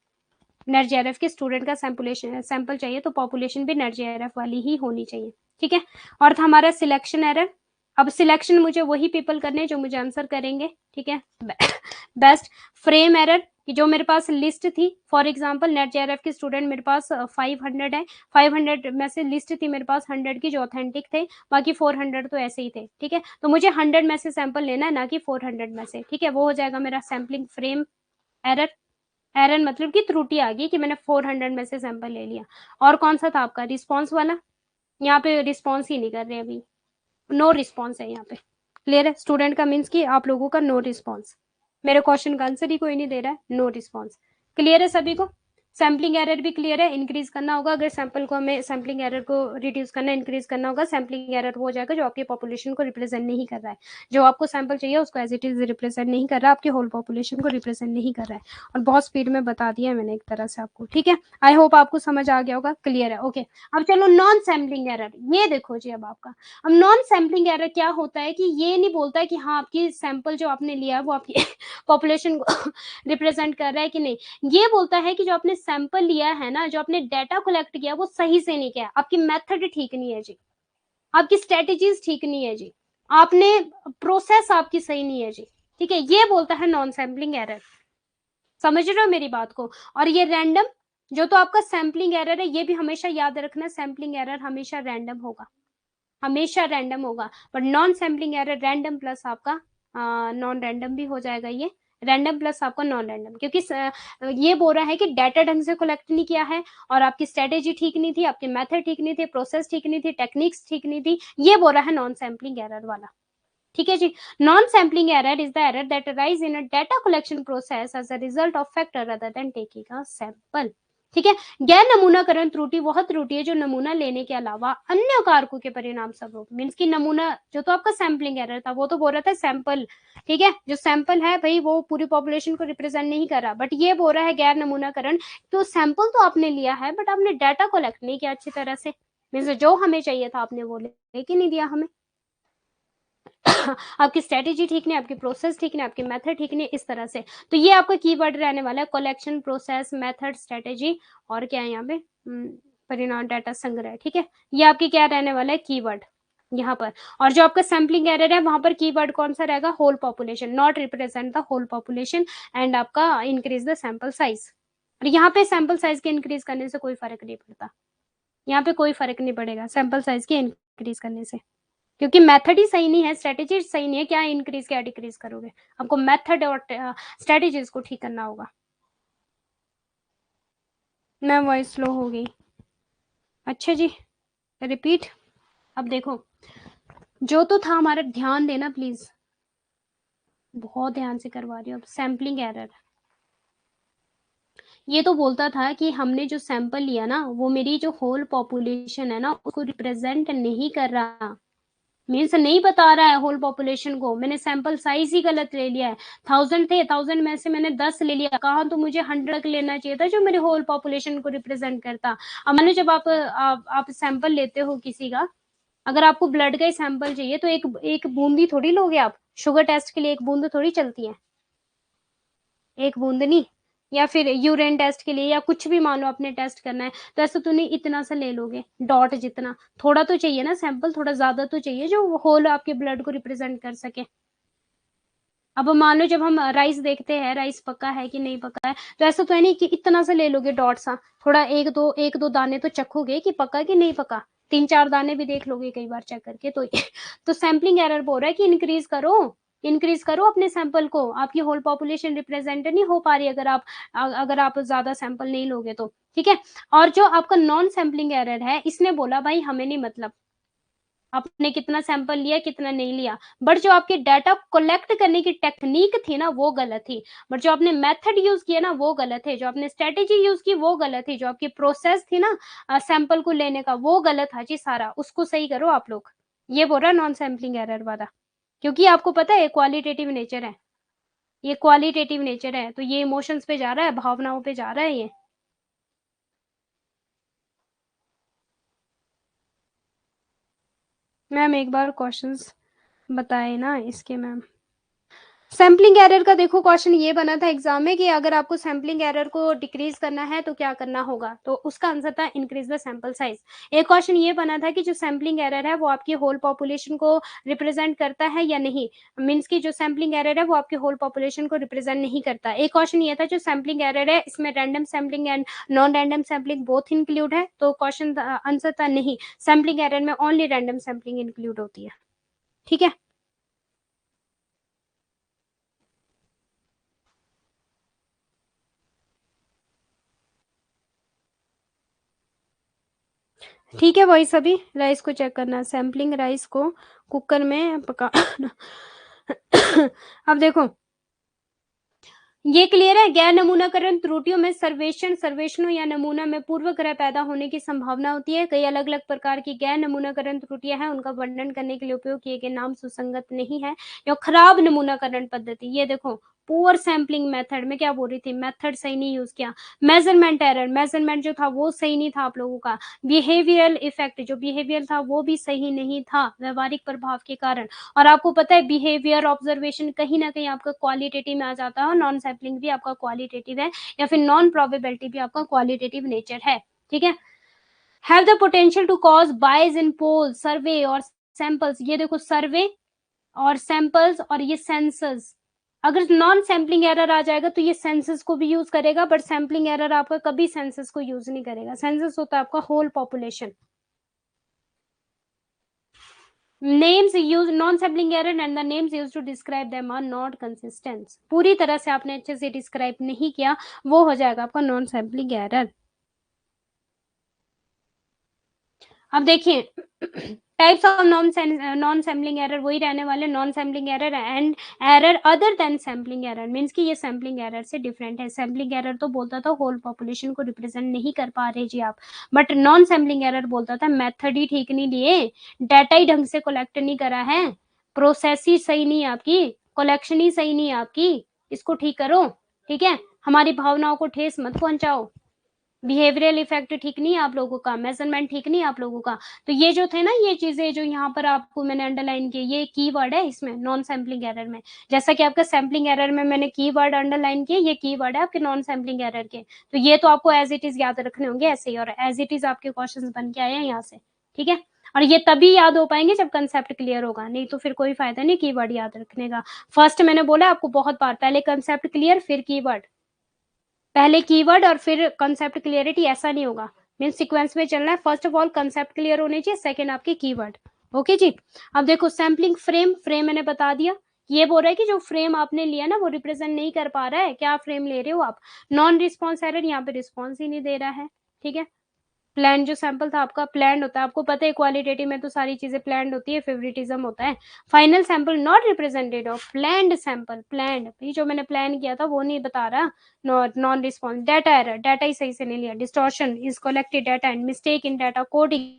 नेट जेआरएफ के स्टूडेंट का सैंपल चाहिए, तो पॉपुलेशन भी नेट जेआरएफ वाली ही होनी चाहिए। ठीक है, और था हमारा सिलेक्शन एरर। अब सिलेक्शन मुझे वही पीपल करने जो मुझे आंसर करेंगे। ठीक है, बेस्ट। फ्रेम एरर, कि जो मेरे पास लिस्ट थी, फॉर एग्जांपल नेट जेआरएफ के स्टूडेंट मेरे पास 500 है, 500 में से लिस्ट थी मेरे पास 100 की जो ऑथेंटिक थे, बाकी 400 तो ऐसे ही थे। ठीक है, तो मुझे 100 में से सैंपल लेना है, ना कि 400 में से। ठीक है, वो हो जाएगा मेरा सैम्पलिंग फ्रेम एरर। एरर मतलब कि त्रुटि आ गई कि मैंने 400 में से सैंपल ले लिया। और कौन सा था आपका रिस्पॉन्स वाला? यहाँ पे रिस्पॉन्स ही नहीं कर रहे अभी, नो रिस्पॉन्स है यहाँ पे। क्लियर है? स्टूडेंट का मीन्स कि आप लोगों का नो रिस्पॉन्स, मेरे क्वेश्चन का आंसर ही कोई नहीं दे रहा है, नो रिस्पॉन्स। क्लियर है सभी को? सैम्पलिंग एरर भी क्लियर है, इंक्रीज करना होगा अगर सैंपल को, हमें सैम्पलिंग एरर को रिड्यूस करना, इंक्रीज करना होगा। सैम्पलिंग एरर हो जाएगा जो आपकी पॉपुलेशन को रिप्रेजेंट नहीं कर रहा है, जो आपको सैंपल चाहिए उसको एज इट इज रिप्रेजेंट नहीं कर रहा, आपकी होल पॉपुलेशन को रिप्रेजेंट नहीं कर रहा है। और बहुत स्पीड में बता दिया है मैंने एक तरह से आपको। ठीक है, आई होप आपको समझ आ गया होगा। क्लियर है? ओके। अब चलो नॉन सैम्पलिंग एरर, ये देखो जी। अब आपका, अब नॉन सैम्पलिंग एरर क्या होता है कि ये नहीं बोलता है कि हाँ आपकी सैंपल जो आपने लिया वो आपकी पॉपुलेशन को रिप्रेजेंट कर रहा है कि नहीं। ये बोलता है कि जो आपने सैंपल लिया है ना, जो आपने डाटा कलेक्ट किया वो सही से नहीं किया, आपकी मेथड ठीक नहीं है जी, आपकी स्ट्रेटेजीज ठीक नहीं है जी, आपने प्रोसेस आपकी सही नहीं है जी। ठीक है, ये बोलता है नॉन सैम्पलिंग एरर। समझ रहे हो मेरी बात को? और ये रैंडम, जो तो आपका सैम्पलिंग एरर है, ये भी हमेशा याद रखना, सैम्पलिंग एरर हमेशा रैंडम होगा, हमेशा रैंडम होगा। But non sampling error random plus आपका नॉन रैंडम भी हो जाएगा, ये रैंडम प्लस आपका नॉन रैंडम, क्योंकि ये बोल रहा है कि डाटा ढंग से कलेक्ट नहीं किया है, और आपकी स्ट्रेटेजी ठीक नहीं थी, आपकी मेथड ठीक नहीं थी, प्रोसेस ठीक नहीं थी, टेक्निक्स ठीक नहीं थी, ये बोल रहा है नॉन सैम्पलिंग एरर वाला। ठीक है जी। Non sampling error is the error that arise in a data collection process as a result of factor other than taking a sample. ठीक है, गैर नमूनाकरण त्रुटि वह त्रुटि है जो नमूना लेने के अलावा अन्य कारकों के परिणाम स्वरूप, मीन्स की नमूना, जो तो आपका सैम्पलिंग एरर था वो तो बोल रहा था सैंपल, ठीक है, जो सैंपल है भाई वो पूरी पॉपुलेशन को रिप्रेजेंट नहीं कर रहा, बट ये बोल रहा है गैर नमूनाकरण, तो सैंपल तो आपने लिया है बट आपने डाटा कलेक्ट नहीं किया अच्छी तरह से, मीन्स जो हमें चाहिए था आपने वो लेके नहीं दिया हमें। आपकी स्ट्रेटेजी ठीक नहीं, आपकी प्रोसेस ठीक नहीं, आपकी मेथड ठीक नहीं, इस तरह से। तो ये आपका कीवर्ड रहने वाला है, कलेक्शन, प्रोसेस, मेथड, स्ट्रेटेजी, और क्या है यहाँ पे परिणाम, डाटा संग्रह। ठीक है, ये आपकी क्या रहने वाला है, कीवर्ड यहाँ पर। और जो आपका सैम्पलिंग एरर है वहां पर कीवर्ड कौन सा रहेगा, whole population, not represent the whole population, and आपका इंक्रीज द सैंपल साइज। और यहाँ पे सैंपल साइज के इंक्रीज करने से कोई फर्क नहीं पड़ता, यहाँ पे कोई फर्क नहीं पड़ेगा सैंपल साइज के इंक्रीज करने से, क्योंकि मेथड ही सही नहीं है, स्ट्रेटेजी सही नहीं है, क्या इंक्रीज क्या डिक्रीज करोगे, आपको मेथड और स्ट्रेटेजीज को ठीक करना होगा। मैं वॉइस स्लो हो गई, अच्छा जी, रिपीट। अब देखो, जो तो था हमारा, ध्यान देना प्लीज, बहुत ध्यान से करवा रही हूँ। अब सैम्पलिंग एरर, ये तो बोलता था कि हमने जो सैंपल लिया ना वो मेरी जो होल पॉपुलेशन है ना उसको रिप्रेजेंट नहीं कर रहा, मीन्स नहीं बता रहा है होल पॉपुलेशन को, मैंने सैंपल साइज ही गलत ले लिया है। 1000 थे, 1000 में से मैंने 10 ले लिया, कहा तो मुझे 100 लेना चाहिए था जो मेरे होल पॉपुलेशन को रिप्रेजेंट करता। अब मैंने जब आप सैंपल लेते हो किसी का, अगर आपको ब्लड का ही सैंपल चाहिए तो एक एक बूंदी थोड़ी लोगे आप, शुगर टेस्ट के लिए एक बूंद थोड़ी चलती है, एक बूंद नहीं। या फिर यूरिन टेस्ट के लिए या कुछ भी मान लो आपने टेस्ट करना है, तो ऐसा तो नहीं इतना सा ले लोगे डॉट जितना, थोड़ा तो चाहिए ना सैंपल, थोड़ा ज्यादा तो चाहिए जो होल आपके ब्लड को रिप्रेजेंट कर सके। अब मान लो जब हम राइस देखते हैं, राइस पका है कि नहीं पका है, तो ऐसा तो है नहीं कि इतना सा ले लोगे डॉट सा, थोड़ा एक दो दाने तो चखोगे कि पका कि नहीं पका, तीन चार दाने भी देख लोगे कई बार चेक करके। तो सैम्पलिंग एरर बोल रहा है कि इंक्रीज करो, इंक्रीज करो अपने सैंपल को, आपकी होल पॉपुलेशन रिप्रेजेंट नहीं हो पा रही अगर आप ज्यादा सैंपल नहीं लोगे तो, ठीक है। और जो आपका नॉन सैम्पलिंग एरर है, इसने बोला भाई हमें नहीं मतलब आपने कितना सैंपल लिया कितना नहीं लिया, बट जो आपकी डाटा कलेक्ट करने की टेक्निक थी ना वो गलत थी, बट जो आपने मेथड यूज किया ना वो गलत है, जो आपने स्ट्रेटेजी यूज की वो गलत थी, जो आपकी प्रोसेस थी ना सैंपल को लेने का वो गलत था जी सारा, उसको सही करो आप लोग। ये बोल रहा नॉन सैम्पलिंग एरर वाला, क्योंकि आपको पता है क्वालिटेटिव नेचर है, ये क्वालिटेटिव नेचर है, तो ये इमोशंस पे जा रहा है, भावनाओं पे जा रहा है ये। मैम एक बार क्वेश्चंस बताए ना इसके मैम। सैम्पलिंग एरर का देखो क्वेश्चन ये बना था एग्जाम में कि अगर आपको सैम्पलिंग एरर को डिक्रीज करना है तो क्या करना होगा, तो उसका आंसर था इंक्रीज द सैंपल साइज। एक क्वेश्चन ये बना था कि जो सैम्पलिंग एरर है वो आपकी होल पॉपुलेशन को रिप्रेजेंट करता है या नहीं, मीन्स की जो सैम्पलिंग एरर है वो आपकी होल पॉपुलेशन को रिप्रेजेंट नहीं करता। एक क्वेश्चन ये था जो सैम्पलिंग एरर है इसमें random sampling and non random sampling both include है, तो क्वेश्चन आंसर था नहीं, सैम्पलिंग एरर में ओनली रैंडम सैम्पलिंग इंक्लूड होती है, ठीक है। ठीक है, वही सभी राइस को चेक करना, सैम्पलिंग राइस को कुकर में पकाना। अब देखो ये क्लियर है, गैर नमूनाकरण त्रुटियों में सर्वेक्षणों या नमूना में पूर्व ग्रह पैदा होने की संभावना होती है। कई अलग अलग प्रकार की गैर नमूनाकरण त्रुटियां हैं, उनका वर्णन करने के लिए उपयोग किए गए नाम सुसंगत नहीं है। या खराब नमूनाकरण पद्धति, ये देखो पुअर सैम्पलिंग मेथड में क्या बोल रही थी, मेथड सही नहीं यूज किया। मेजरमेंट एरर, मेजरमेंट जो था वो सही नहीं था आप लोगों का। बिहेवियरल इफेक्ट, जो बिहेवियर था वो भी सही नहीं था व्यवहारिक प्रभाव के कारण। और आपको पता है बिहेवियर ऑब्जर्वेशन कहीं ना कहीं आपका क्वालिटेटिव में आ जाता है, और नॉन सैम्पलिंग भी आपका क्वालिटेटिव है, या फिर नॉन प्रोबेबिलिटी भी आपका क्वालिटेटिव नेचर है, ठीक है। Have the potential to cause bias in poll survey और सैंपल्स, ये देखो सर्वे और सैंपल्स और ये सेंसस, अगर नॉन सैम्पलिंग एरर आ जाएगा तो ये सेंसस को भी यूज करेगा, बट सैम्पलिंग एरर आपका कभी सेंसस को यूज नहीं करेगा, सेंसस होता है आपका whole population. names used non sampling error and the names used to describe them are not consistent, पूरी तरह से आपने अच्छे से डिस्क्राइब नहीं किया, वो हो जाएगा आपका नॉन सैम्पलिंग एरर। अब देखिए types of non sampling error वही रहने वाले, non sampling error and error other than sampling error, means कि ये सैम्पलिंग एरर से डिफरेंट है। सैम्पलिंग एरर तो बोलता था होल पॉपुलेशन को रिप्रेजेंट नहीं कर पा रहे जी आप, बट नॉन सैम्पलिंग एरर बोलता था मेथड ही ठीक नहीं लिए, डाटा ही ढंग से कलेक्ट नहीं करा है, प्रोसेस ही सही नहीं है आपकी, कलेक्शन ही सही नहीं है आपकी, इसको ठीक करो, ठीक है। हमारी भावनाओं को ठेस मत पहुंचाओ, बिहेवियरल इफेक्ट ठीक नहीं है आप लोगों का, मेजरमेंट ठीक नहीं है आप लोगों का। तो ये जो थे ना ये चीजें जो यहाँ पर आपको मैंने अंडरलाइन की, ये कीवर्ड है इसमें नॉन सैम्पलिंग एरर में, जैसा कि आपका सैम्पलिंग एरर में मैंने कीवर्ड अंडरलाइन किए, ये कीवर्ड है आपके नॉन सैम्पलिंग एरर के। तो ये तो आपको एज इट इज याद रखने होंगे ऐसे ही, और एज इट इज आपके क्वेश्चन बन के आए हैं यहाँ से, ठीक है। और ये तभी याद हो पाएंगे जब कंसेप्ट क्लियर होगा, नहीं तो फिर कोई फायदा नहीं कीवर्ड याद रखने का। फर्स्ट मैंने बोला आपको बहुत बार, पहले कंसेप्ट क्लियर फिर कीवर्ड, पहले कीवर्ड और फिर कंसेप्ट क्लियरिटी, ऐसा नहीं होगा, मीन सीक्वेंस में चलना है, first of all concept clear होने चाहिए, सेकंड आपके कीवर्ड, ओके जी। अब देखो सैम्पलिंग फ्रेम, फ्रेम मैंने बता दिया, ये बोल रहा है कि जो फ्रेम आपने लिया ना वो रिप्रेजेंट नहीं कर पा रहा है, क्या फ्रेम ले रहे हो आप, नॉन रिस्पॉन्स एरर, यहाँ पे रिस्पॉन्स ही नहीं दे रहा है, ठीक है। प्लान जो सैंपल था आपका प्लान होता है, आपको पता है क्वालिटेटिव में तो सारी चीजें प्लान होती है, फेवरेटिज्म होता है। Final sample not represented of planned sample, planned ये जो मैंने प्लान किया था वो नहीं बता रहा, non response, data error, data ही सही से नहीं लिया, distortion is collected data and mistake in data coding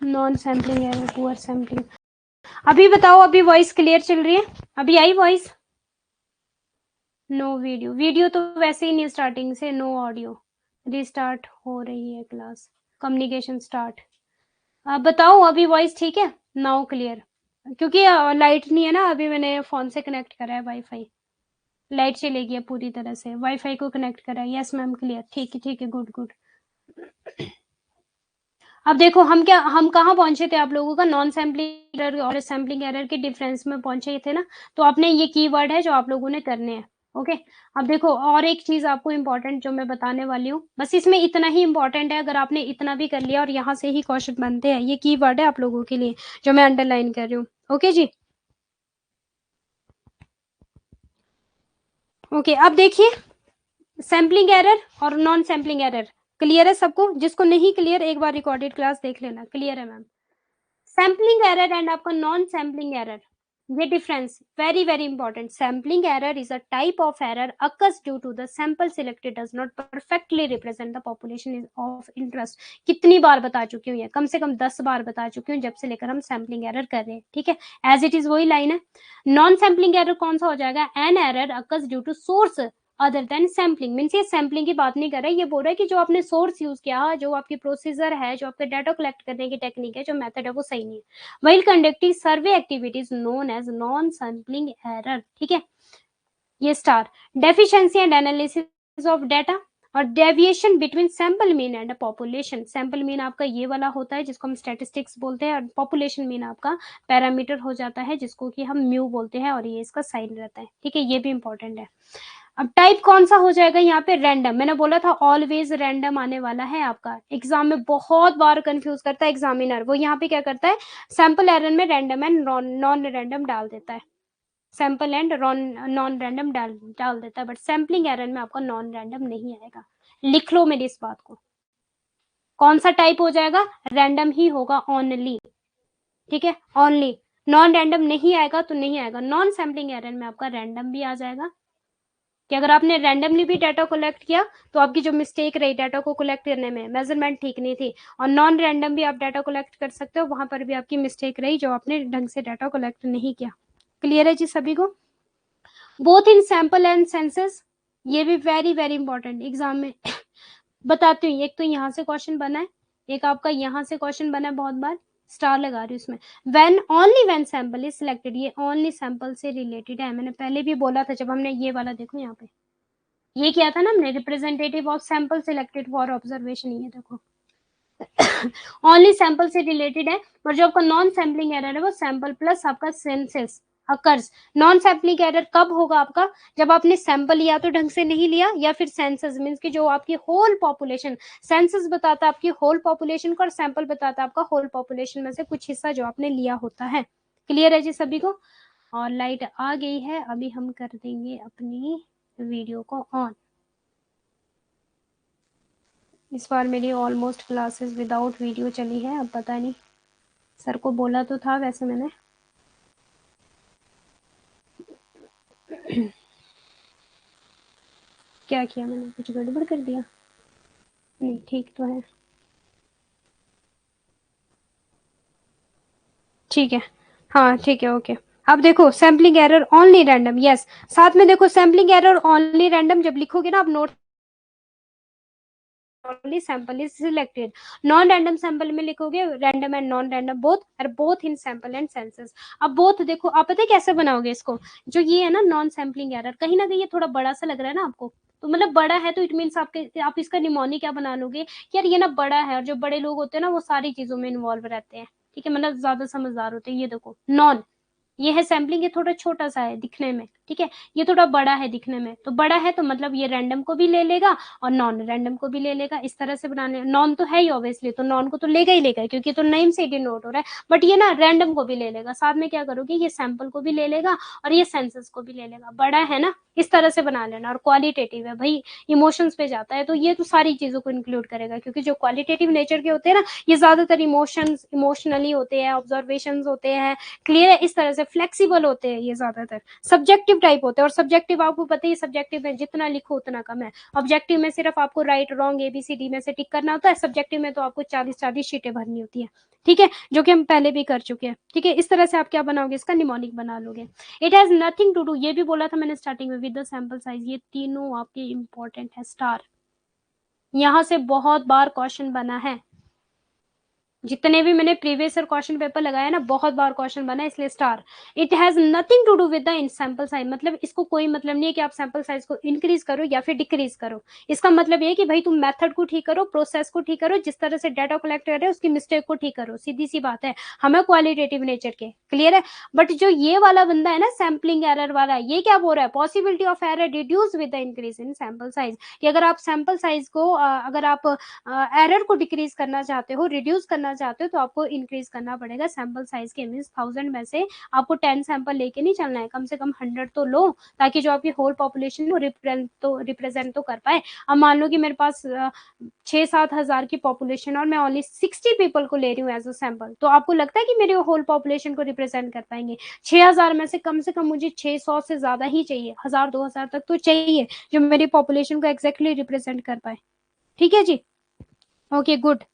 non sampling error, poor sampling. अभी बताओ, अभी वॉइस क्लियर चल रही है? अभी आई वॉइस? नो वीडियो, वीडियो तो वैसे ही नहीं, स्टार्टिंग से नो ऑडियो। रिस्टार्ट हो रही है क्लास, कम्युनिकेशन स्टार्ट। आप बताओ, अभी वॉइस ठीक है? Now clear. क्योंकि लाइट नहीं है ना, अभी मैंने फोन से कनेक्ट करा है वाईफाई। लाइट चलेगी अब पूरी तरह से, वाईफाई को कनेक्ट करा है। यस मैम क्लियर, ठीक है ठीक है, गुड गुड। अब देखो हम कहाँ पहुंचे थे, आप लोगों का नॉन सैम्पलिंग एरर और सैम्पलिंग एरर के डिफरेंस में पहुंचे थे ना। तो आपने ये कीवर्ड है जो आप लोगों ने करने हैं। ओके। अब देखो और एक चीज आपको इंपॉर्टेंट जो मैं बताने वाली हूँ, बस इसमें इतना ही इंपॉर्टेंट है, अगर आपने इतना भी कर लिया और यहाँ से ही क्वेश्चन बनते हैं, ये कीवर्ड है आप लोगों के लिए जो मैं अंडरलाइन कर रही हूँ। ओके जी, ओके। अब देखिए, सैम्पलिंग एरर और नॉन सैम्पलिंग एरर क्लियर है सबको? जिसको नहीं क्लियर एक बार रिकॉर्डेड क्लास देख लेना। क्लियर है मैम? सैम्पलिंग एरर एंड आपका नॉन सैम्पलिंग एरर, ये difference very very important. Sampling error is a type of error occurs due to the sample selected does not perfectly represent the population of interest। कितनी बार बता चुकी हूँ, ये कम से कम 10 बार बता चुकी हूँ, जब से लेकर हम सैम्पलिंग एरर कर रहे हैं। ठीक है, एज इट इज वही लाइन है। नॉन सैम्पलिंग एरर कौन सा हो जाएगा? An error occurs due to source other than sampling. Means ये सैम्पलिंग की बात नहीं कर रहा है, ये बोल रहा है कि जो आपने सोर्स यूज किया, जो आपकी प्रोसीजर है, जो आपका डाटा कलेक्ट करने की टेक्निक है, जो मेथड है, वो सही नहीं है। while conducting survey activities known as non sampling error। ठीक है, ये star deficiency and analysis of data और deviation between sample mean and population. Sample mean आपका ये वाला होता है जिसको हम स्टैटिस्टिक्स बोलते हैं, और पॉपुलेशन मीन आपका पैरामीटर हो जाता है जिसको कि हम म्यू बोलते हैं, और ये इसका साइन रहता है। ठीक है, ये भी इंपॉर्टेंट है। अब टाइप कौन सा हो जाएगा यहाँ पे? रैंडम। मैंने बोला था ऑलवेज रैंडम आने वाला है आपका। एग्जाम में बहुत बार कंफ्यूज करता है एग्जामिनर, वो यहाँ पे क्या करता है, सैंपल एरर में रैंडम एंड नॉन रैंडम डाल देता है, सैंपल एंड नॉन रैंडम डाल देता है, बट सैम्पलिंग एरर में आपका नॉन रैंडम नहीं आएगा। लिख लो मेरी इस बात को। कौन सा टाइप हो जाएगा? रैंडम ही होगा ओनली। ठीक है, ओनली। नॉन रैंडम नहीं आएगा तो नहीं आएगा। नॉन सैम्पलिंग एरर में आपका रैंडम भी आ जाएगा, कि अगर आपने रैंडमली भी डाटा कलेक्ट किया तो आपकी जो मिस्टेक रही डाटा को कलेक्ट करने में, मेजरमेंट ठीक नहीं थी, और नॉन रैंडम भी आप डाटा कलेक्ट कर सकते हो, वहां पर भी आपकी मिस्टेक रही जो आपने ढंग से डाटा कलेक्ट नहीं किया। क्लियर है जी सभी को? Both in sample and census, ये भी वेरी वेरी इंपॉर्टेंट एग्जाम में बताती हूँ। एक तो यहाँ से क्वेश्चन बना है, एक आपका यहाँ से क्वेश्चन बना है, बहुत बार स्टार लगा रही हूँ उसमें। When only when sample is selected, ये ओनली सैंपल से रिलेटेड है। मैंने पहले भी बोला था जब हमने ये वाला, देखो यहाँ पे ये किया था ना हमने, representative of sample selected for observation, ये देखो ओनली सैंपल से रिलेटेड है। और जो आपका नॉन सैम्पलिंग एरर है वो सैंपल प्लस आपका senses occurs. Non sampling error कब होगा आपका? जब आपने सैंपल या तो ढंग से नहीं लिया, या फिर सेंसस मीन्स की जो आपकी होल पॉपुलेशन, सेंसस बताता है आपकी होल पॉपुलेशन को, और सैंपल बताता है आपका होल पॉपुलेशन में से कुछ हिस्सा जो आपने लिया होता है। क्लियर है जी सभी को? और लाइट आ गई है, अभी हम कर देंगे अपनी वीडियो को ऑन। इस बार मेरी ऑलमोस्ट क्लासेस विदाउट वीडियो चली है, अब पता नहीं, सर को बोला तो था वैसे मैंने। क्या किया मैंने, कुछ गड़बड़ कर दिया? नहीं ठीक तो है, ठीक है, हाँ ठीक है, ओके। अब देखो sampling error only random, yes. साथ में देखो सैम्पलिंग एरर ओनली रैंडम जब लिखोगे ना आप note, only sample is selected। Non random sample में लिखोगे random and non random both, और both in sample and census. अब बोथ देखो, आप पता है कैसे बनाओगे इसको? जो ये है ना नॉन सैम्पलिंग एरर, कहीं ना कहीं ये थोड़ा बड़ा सा लग रहा है ना आपको, तो मतलब बड़ा है तो इट मीन्स आपके, आप इसका निमोनी क्या बना लोगे कि यार ये ना बड़ा है, और जो बड़े लोग होते हैं ना वो सारी चीजों में इन्वॉल्व रहते हैं। ठीक है, मतलब ज्यादा समझदार होते हैं। ये देखो नॉन, ये है सैम्पलिंग, ये थोड़ा छोटा सा है दिखने में, ठीक है, ये थोड़ा बड़ा है दिखने में, तो बड़ा है तो मतलब ये रैंडम को भी ले लेगा और नॉन रैंडम को भी ले लेगा। इस तरह से बनाने, नॉन तो है ही ऑब्वियसली, तो नॉन को तो लेगा ही लेगा क्योंकि तो नेम से डिनोट हो रहा है, बट ये ना रैंडम को भी ले लेगा। साथ में क्या करोगे, ये सैंपल को भी ले लेगा और ये सेंसस को भी ले लेगा। बड़ा है ना, इस तरह से बना लेना। और क्वालिटेटिव है भाई, इमोशंस पे जाता है, तो ये तो सारी चीजों को इंक्लूड करेगा, क्योंकि जो क्वालिटेटिव नेचर के होते हैं ना, ये ज्यादातर इमोशंस, इमोशनली होते हैं, ऑब्जर्वेशन होते हैं। क्लियर है? इस तरह से फ्लेक्सिबल होते हैं ये ज्यादातर। सब्जेक्टिव ऑब्जेक्टिव टाइप होते हैं, और सब्जेक्टिव आपको पता ही, सब्जेक्टिव में जितना लिखो उतना कम है। ऑब्जेक्टिव में सिर्फ आपको राइट रॉन्ग ABCD में से टिक करना होता है, सब्जेक्टिव में तो आपको 40 शीटें भरनी होती है, ठीक है, जो कि हम पहले भी कर चुके हैं, ठीक है। इस तरह से आप क्या बनाओगे, इसका निमोनिक बना लोगे। It has nothing to do, ये भी बोला था मैंने स्टार्टिंग में, विद द सैंपल साइज, ये तीनों आपके इंपॉर्टेंट है। स्टार, यहां से बहुत बार क्वेश्चन बना है, जितने भी मैंने प्रीवियस ईयर क्वेश्चन पेपर लगाया ना, बहुत बार क्वेश्चन बना है, इसलिए star. It has nothing to do with the in sample size, मतलब इसको कोई मतलब नहीं है कि आप सैंपल साइज को इंक्रीज करो या फिर डिक्रीज करो। इसका मतलब ये है कि भाई तुम मेथड को ठीक करो, प्रोसेस को ठीक करो, जिस तरह से डाटा कलेक्ट कर रहे हो उसकी मिस्टेक को ठीक करो, सीधी सी बात है। हमें क्वालिटेटिव नेचर के, क्लियर है। बट जो ये वाला बंदा है ना, सैम्पलिंग एरर वाला, ये क्या बोल रहा है, possibility of error reduce with the increase in sample size, कि अगर आप सैंपल साइज को अगर आप एरर को डिक्रीज करना चाहते हो, रिड्यूस करना चाहते हो, तो आपको इंक्रीज करना पड़ेगा सैंपल साइज के। मीन्स 1000 में से आपको 10 सैंपल लेके नहीं चलना है, कम से कम 100 तो लो, ताकि जो आपकी होल पॉपुलेशन को रिप्रेजेंट तो कर पाए। अब मान लो कि मेरे पास 6-7 हजार की पॉपुलेशन और मैं ओनली 60 पीपल को ले रही हूँ एज अ सैंपल, तो आपको लगता है कि मेरे होल पॉपुलेशन को रिप्रेजेंट कर पाएंगे? 6000 में से कम मुझे 600 से ज्यादा ही चाहिए, 1000-2000 तक तो चाहिए, जो मेरी पॉपुलेशन को एग्जैक्टली रिप्रेजेंट कर पाए। ठीक है जी, ओके गुड।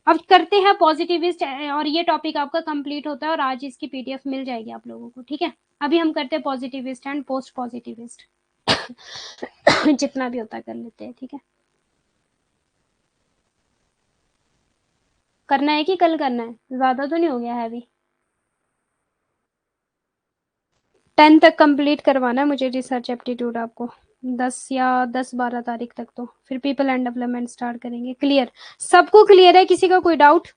अब करते हैं पॉजिटिविस्ट, और ये टॉपिक आपका कंप्लीट होता है, और आज इसकी PDF मिल जाएगी आप लोगों को, ठीक है। अभी हम करते हैं पॉजिटिविस्ट एंड पोस्ट पॉजिटिविस्ट। जितना भी होता है कर लेते हैं, ठीक है। करना है कि कल करना है, ज्यादा तो नहीं हो गया है अभी? 10 तक कंप्लीट करवाना है मुझे रिसर्च एप्टीट्यूड आपको, 10 या 10-12 तारीख तक, तो फिर पीपल एंड डेवलपमेंट स्टार्ट करेंगे। क्लियर, सबको क्लियर है? किसी का कोई डाउट?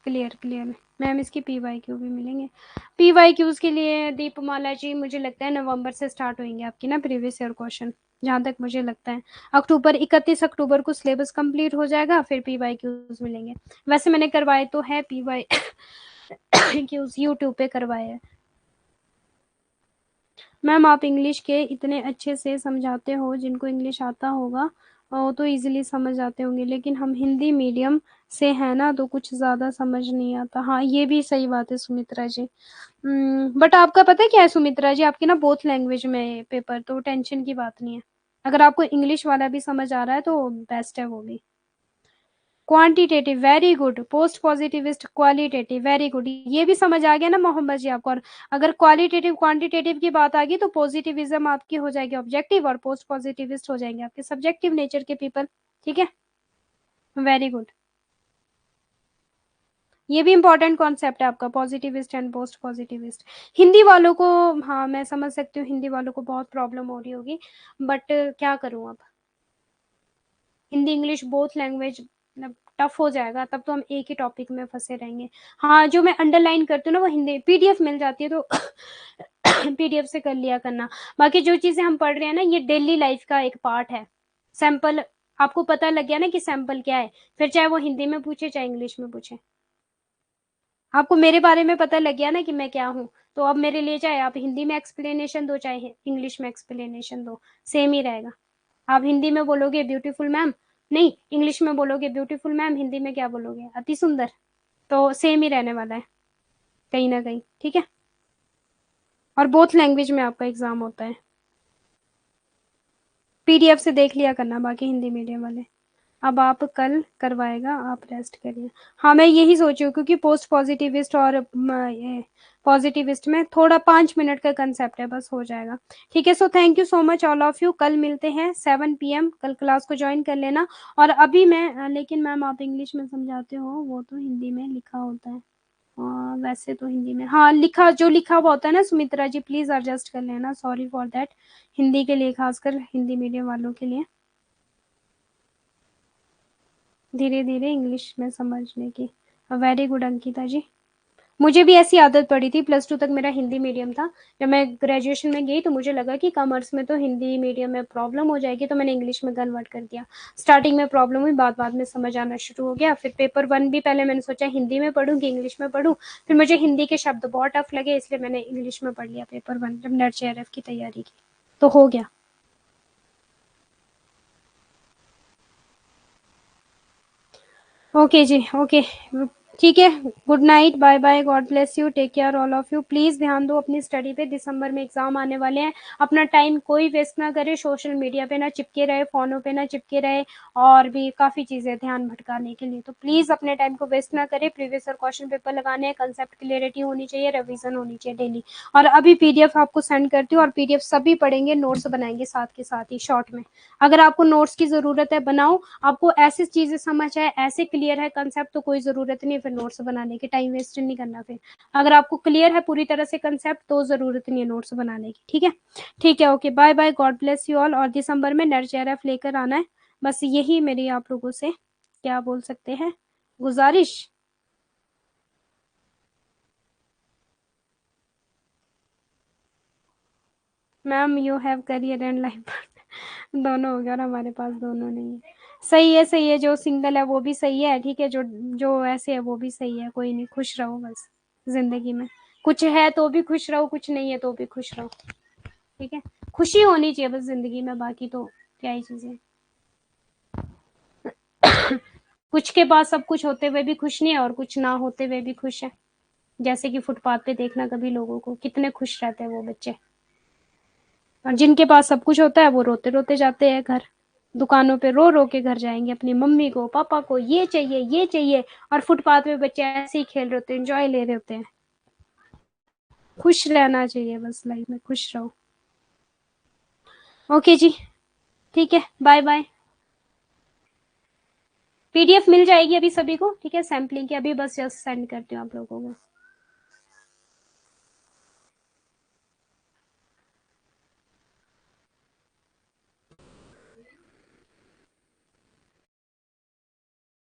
Clear clear. मैम इसकी PYQ भी मिलेंगे। PYQs के लिए दीपमाला जी, मुझे लगता है नवंबर से स्टार्ट होंगे आपकी ना प्रीवियस ईयर क्वेश्चन, जहां तक मुझे लगता है। अक्टूबर 31 अक्टूबर को सिलेबस कंप्लीट हो जाएगा, फिर PYQs मिलेंगे। वैसे मैंने करवाए तो है PYQs, यूट्यूब पे करवाए हैं। मैम आप इंग्लिश के इतने अच्छे से समझाते हो, जिनको इंग्लिश आता होगा वो तो इजीली समझ जाते होंगे, लेकिन हम हिंदी मीडियम से है ना, तो कुछ ज्यादा समझ नहीं आता। हाँ ये भी सही बात है सुमित्रा जी। बट आपका पता है क्या है सुमित्रा जी, आपकी ना बोथ लैंग्वेज में पेपर, तो टेंशन की बात नहीं है। अगर आपको इंग्लिश वाला भी समझ आ रहा है तो बेस्ट है वो भी। Quantitative very good, post positivist qualitative very good, ये भी समझ आ गया ना मोहम्मद जी आपको। और अगर क्वालिटेटिव क्वांटिटेटिव की बात आ गई तो पॉजिटिविज्म आपकी हो जाएगी ऑब्जेक्टिव, और पोस्ट पॉजिटिविस्ट हो जाएंगे आपके सब्जेक्टिव नेचर के पीपल, ठीक है। वेरी गुड, ये भी इंपॉर्टेंट कॉन्सेप्ट है आपका, positivist and post positivist. Hindi वालों को, हाँ मैं समझ सकती हूँ, हिंदी वालों को बहुत प्रॉब्लम हो रही होगी, बट क्या करूँ अब, हिंदी इंग्लिश बोथ लैंग्वेज मतलब टफ हो जाएगा, तब तो हम एक ही टॉपिक में फंसे रहेंगे। हाँ जो मैं अंडरलाइन करती हूँ ना वो हिंदी PDF मिल जाती है, तो PDF से कर लिया करना। बाकी जो चीजें हम पढ़ रहे हैं ना, ये डेली लाइफ का एक पार्ट है। सैंपल आपको पता लग गया ना कि सैंपल क्या है, फिर चाहे वो हिंदी में पूछे चाहे इंग्लिश में पूछे। आपको मेरे बारे में पता लग गया ना कि मैं क्या हूँ, तो अब मेरे लिए चाहे आप हिंदी में एक्सप्लेनेशन दो चाहे इंग्लिश में एक्सप्लेनेशन दो, सेम ही रहेगा। आप हिंदी में बोलोगे ब्यूटीफुल मैम, नहीं इंग्लिश में बोलोगे ब्यूटीफुल मैम, हिंदी में क्या बोलोगे, अति सुंदर, तो सेम ही रहने वाला है कहीं ना कहीं, ठीक है। और बोथ लैंग्वेज में आपका एग्जाम होता है, PDF से देख लिया करना बाकी हिंदी मीडियम वाले। अब आप कल करवाएगा, आप रेस्ट करिए। हाँ मैं यही सोची हूँ, क्योंकि पोस्ट पॉजिटिविस्ट और ये पॉजिटिविस्ट में थोड़ा 5 मिनट का कंसेप्ट है, बस हो जाएगा। ठीक है, so thank you so much all of you. कल मिलते हैं 7 PM, कल क्लास को ज्वाइन कर लेना। और अभी मैं लेकिन मैम आप इंग्लिश में समझाते हो, वो तो हिंदी में लिखा होता है। वैसे तो हिंदी में हाँ लिखा, जो लिखा हुआ होता है ना सुमित्रा जी, प्लीज एडजस्ट कर लेना, सॉरी फॉर दैट। हिंदी के लिए, खासकर हिंदी मीडियम वालों के लिए, धीरे धीरे इंग्लिश में समझने की। वेरी गुड अंकिता जी। मुझे भी ऐसी आदत पड़ी थी, +2 तक मेरा हिंदी मीडियम था। जब मैं ग्रेजुएशन में गई तो मुझे लगा कि कॉमर्स में तो हिंदी मीडियम में प्रॉब्लम हो जाएगी, तो मैंने इंग्लिश में कन्वर्ट कर दिया। स्टार्टिंग में प्रॉब्लम हुई, बाद बाद में समझ आना शुरू हो गया। फिर पेपर 1 भी पहले मैंने सोचा हिंदी में पढ़ूँ कि इंग्लिश में पढ़ूँ, फिर मुझे हिंदी के शब्द बहुत टफ लगे, इसलिए मैंने इंग्लिश में पढ़ लिया पेपर 1 जब नेट JRF की तैयारी की, तो हो गया। ओके जी, ओके। ठीक है, good night, bye bye, God bless you, take care all of you. Please ध्यान दो अपनी स्टडी पे, दिसंबर में एग्जाम आने वाले हैं। अपना टाइम कोई वेस्ट ना करे, सोशल मीडिया पे ना चिपके रहे, फोनों पे ना चिपके रहे, और भी काफी चीजें ध्यान भटकाने के लिए। तो प्लीज अपने टाइम को वेस्ट ना करे। प्रीवियस ईयर क्वेश्चन पेपर लगाने हैं, कंसेप्ट क्लियरिटी होनी चाहिए, रिवीजन होनी चाहिए डेली। और अभी पीडीएफ आपको सेंड करती हूँ, और पीडीएफ सभी पढ़ेंगे, नोट्स बनाएंगे साथ के साथ ही शॉर्ट में। अगर आपको नोट्स की जरूरत है बनाओ, आपको ऐसी चीजें समझ है, ऐसे क्लियर है कंसेप्ट, तो कोई जरूरत नहीं फिर नोट्स बनाने की, टाइम वेस्ट नहीं करना फिर। अगर आपको क्लियर है पूरी तरह से कंसेप्ट, तो जरूरत नहीं है नोट्स बनाने की। ठीक है, ठीक है, okay, bye bye, God bless you all. और दिसंबर में नर्चेरफ लेकर आना है, बस यही मेरी आप लोगों से क्या बोल सकते हैं, गुजारिश। Ma'am you have career and life दोनों हो गया, और हमारे पास दोनों नहीं है। सही है, सही है, जो सिंगल है वो भी सही है, ठीक है, जो जो ऐसे है वो भी सही है, कोई नहीं, खुश रहो बस जिंदगी में। कुछ है तो भी खुश रहो, कुछ नहीं है तो भी खुश रहो, ठीक है। खुशी होनी चाहिए बस जिंदगी में, बाकी तो क्या ही चीजें। कुछ के पास सब कुछ होते हुए भी खुश नहीं है, और कुछ ना होते हुए भी खुश है। जैसे कि फुटपाथ पे देखना कभी लोगों को, कितने खुश रहते हैं वो बच्चे। और जिनके पास सब कुछ होता है वो रोते रोते जाते हैं घर, दुकानों पे रो रो के घर जाएंगे, अपनी मम्मी को पापा को ये चाहिए ये चाहिए। और फुटपाथ पे बच्चे ऐसे ही खेल रहे होते हैं, एंजॉय ले रहे होते हैं। खुश रहना चाहिए बस लाइफ में, खुश रहो। ओके जी, ठीक है, बाय बाय। पीडीएफ मिल जाएगी अभी सभी को, ठीक है, सैम्पलिंग की, अभी बस जस्ट सेंड करती हूँ आप लोगों को।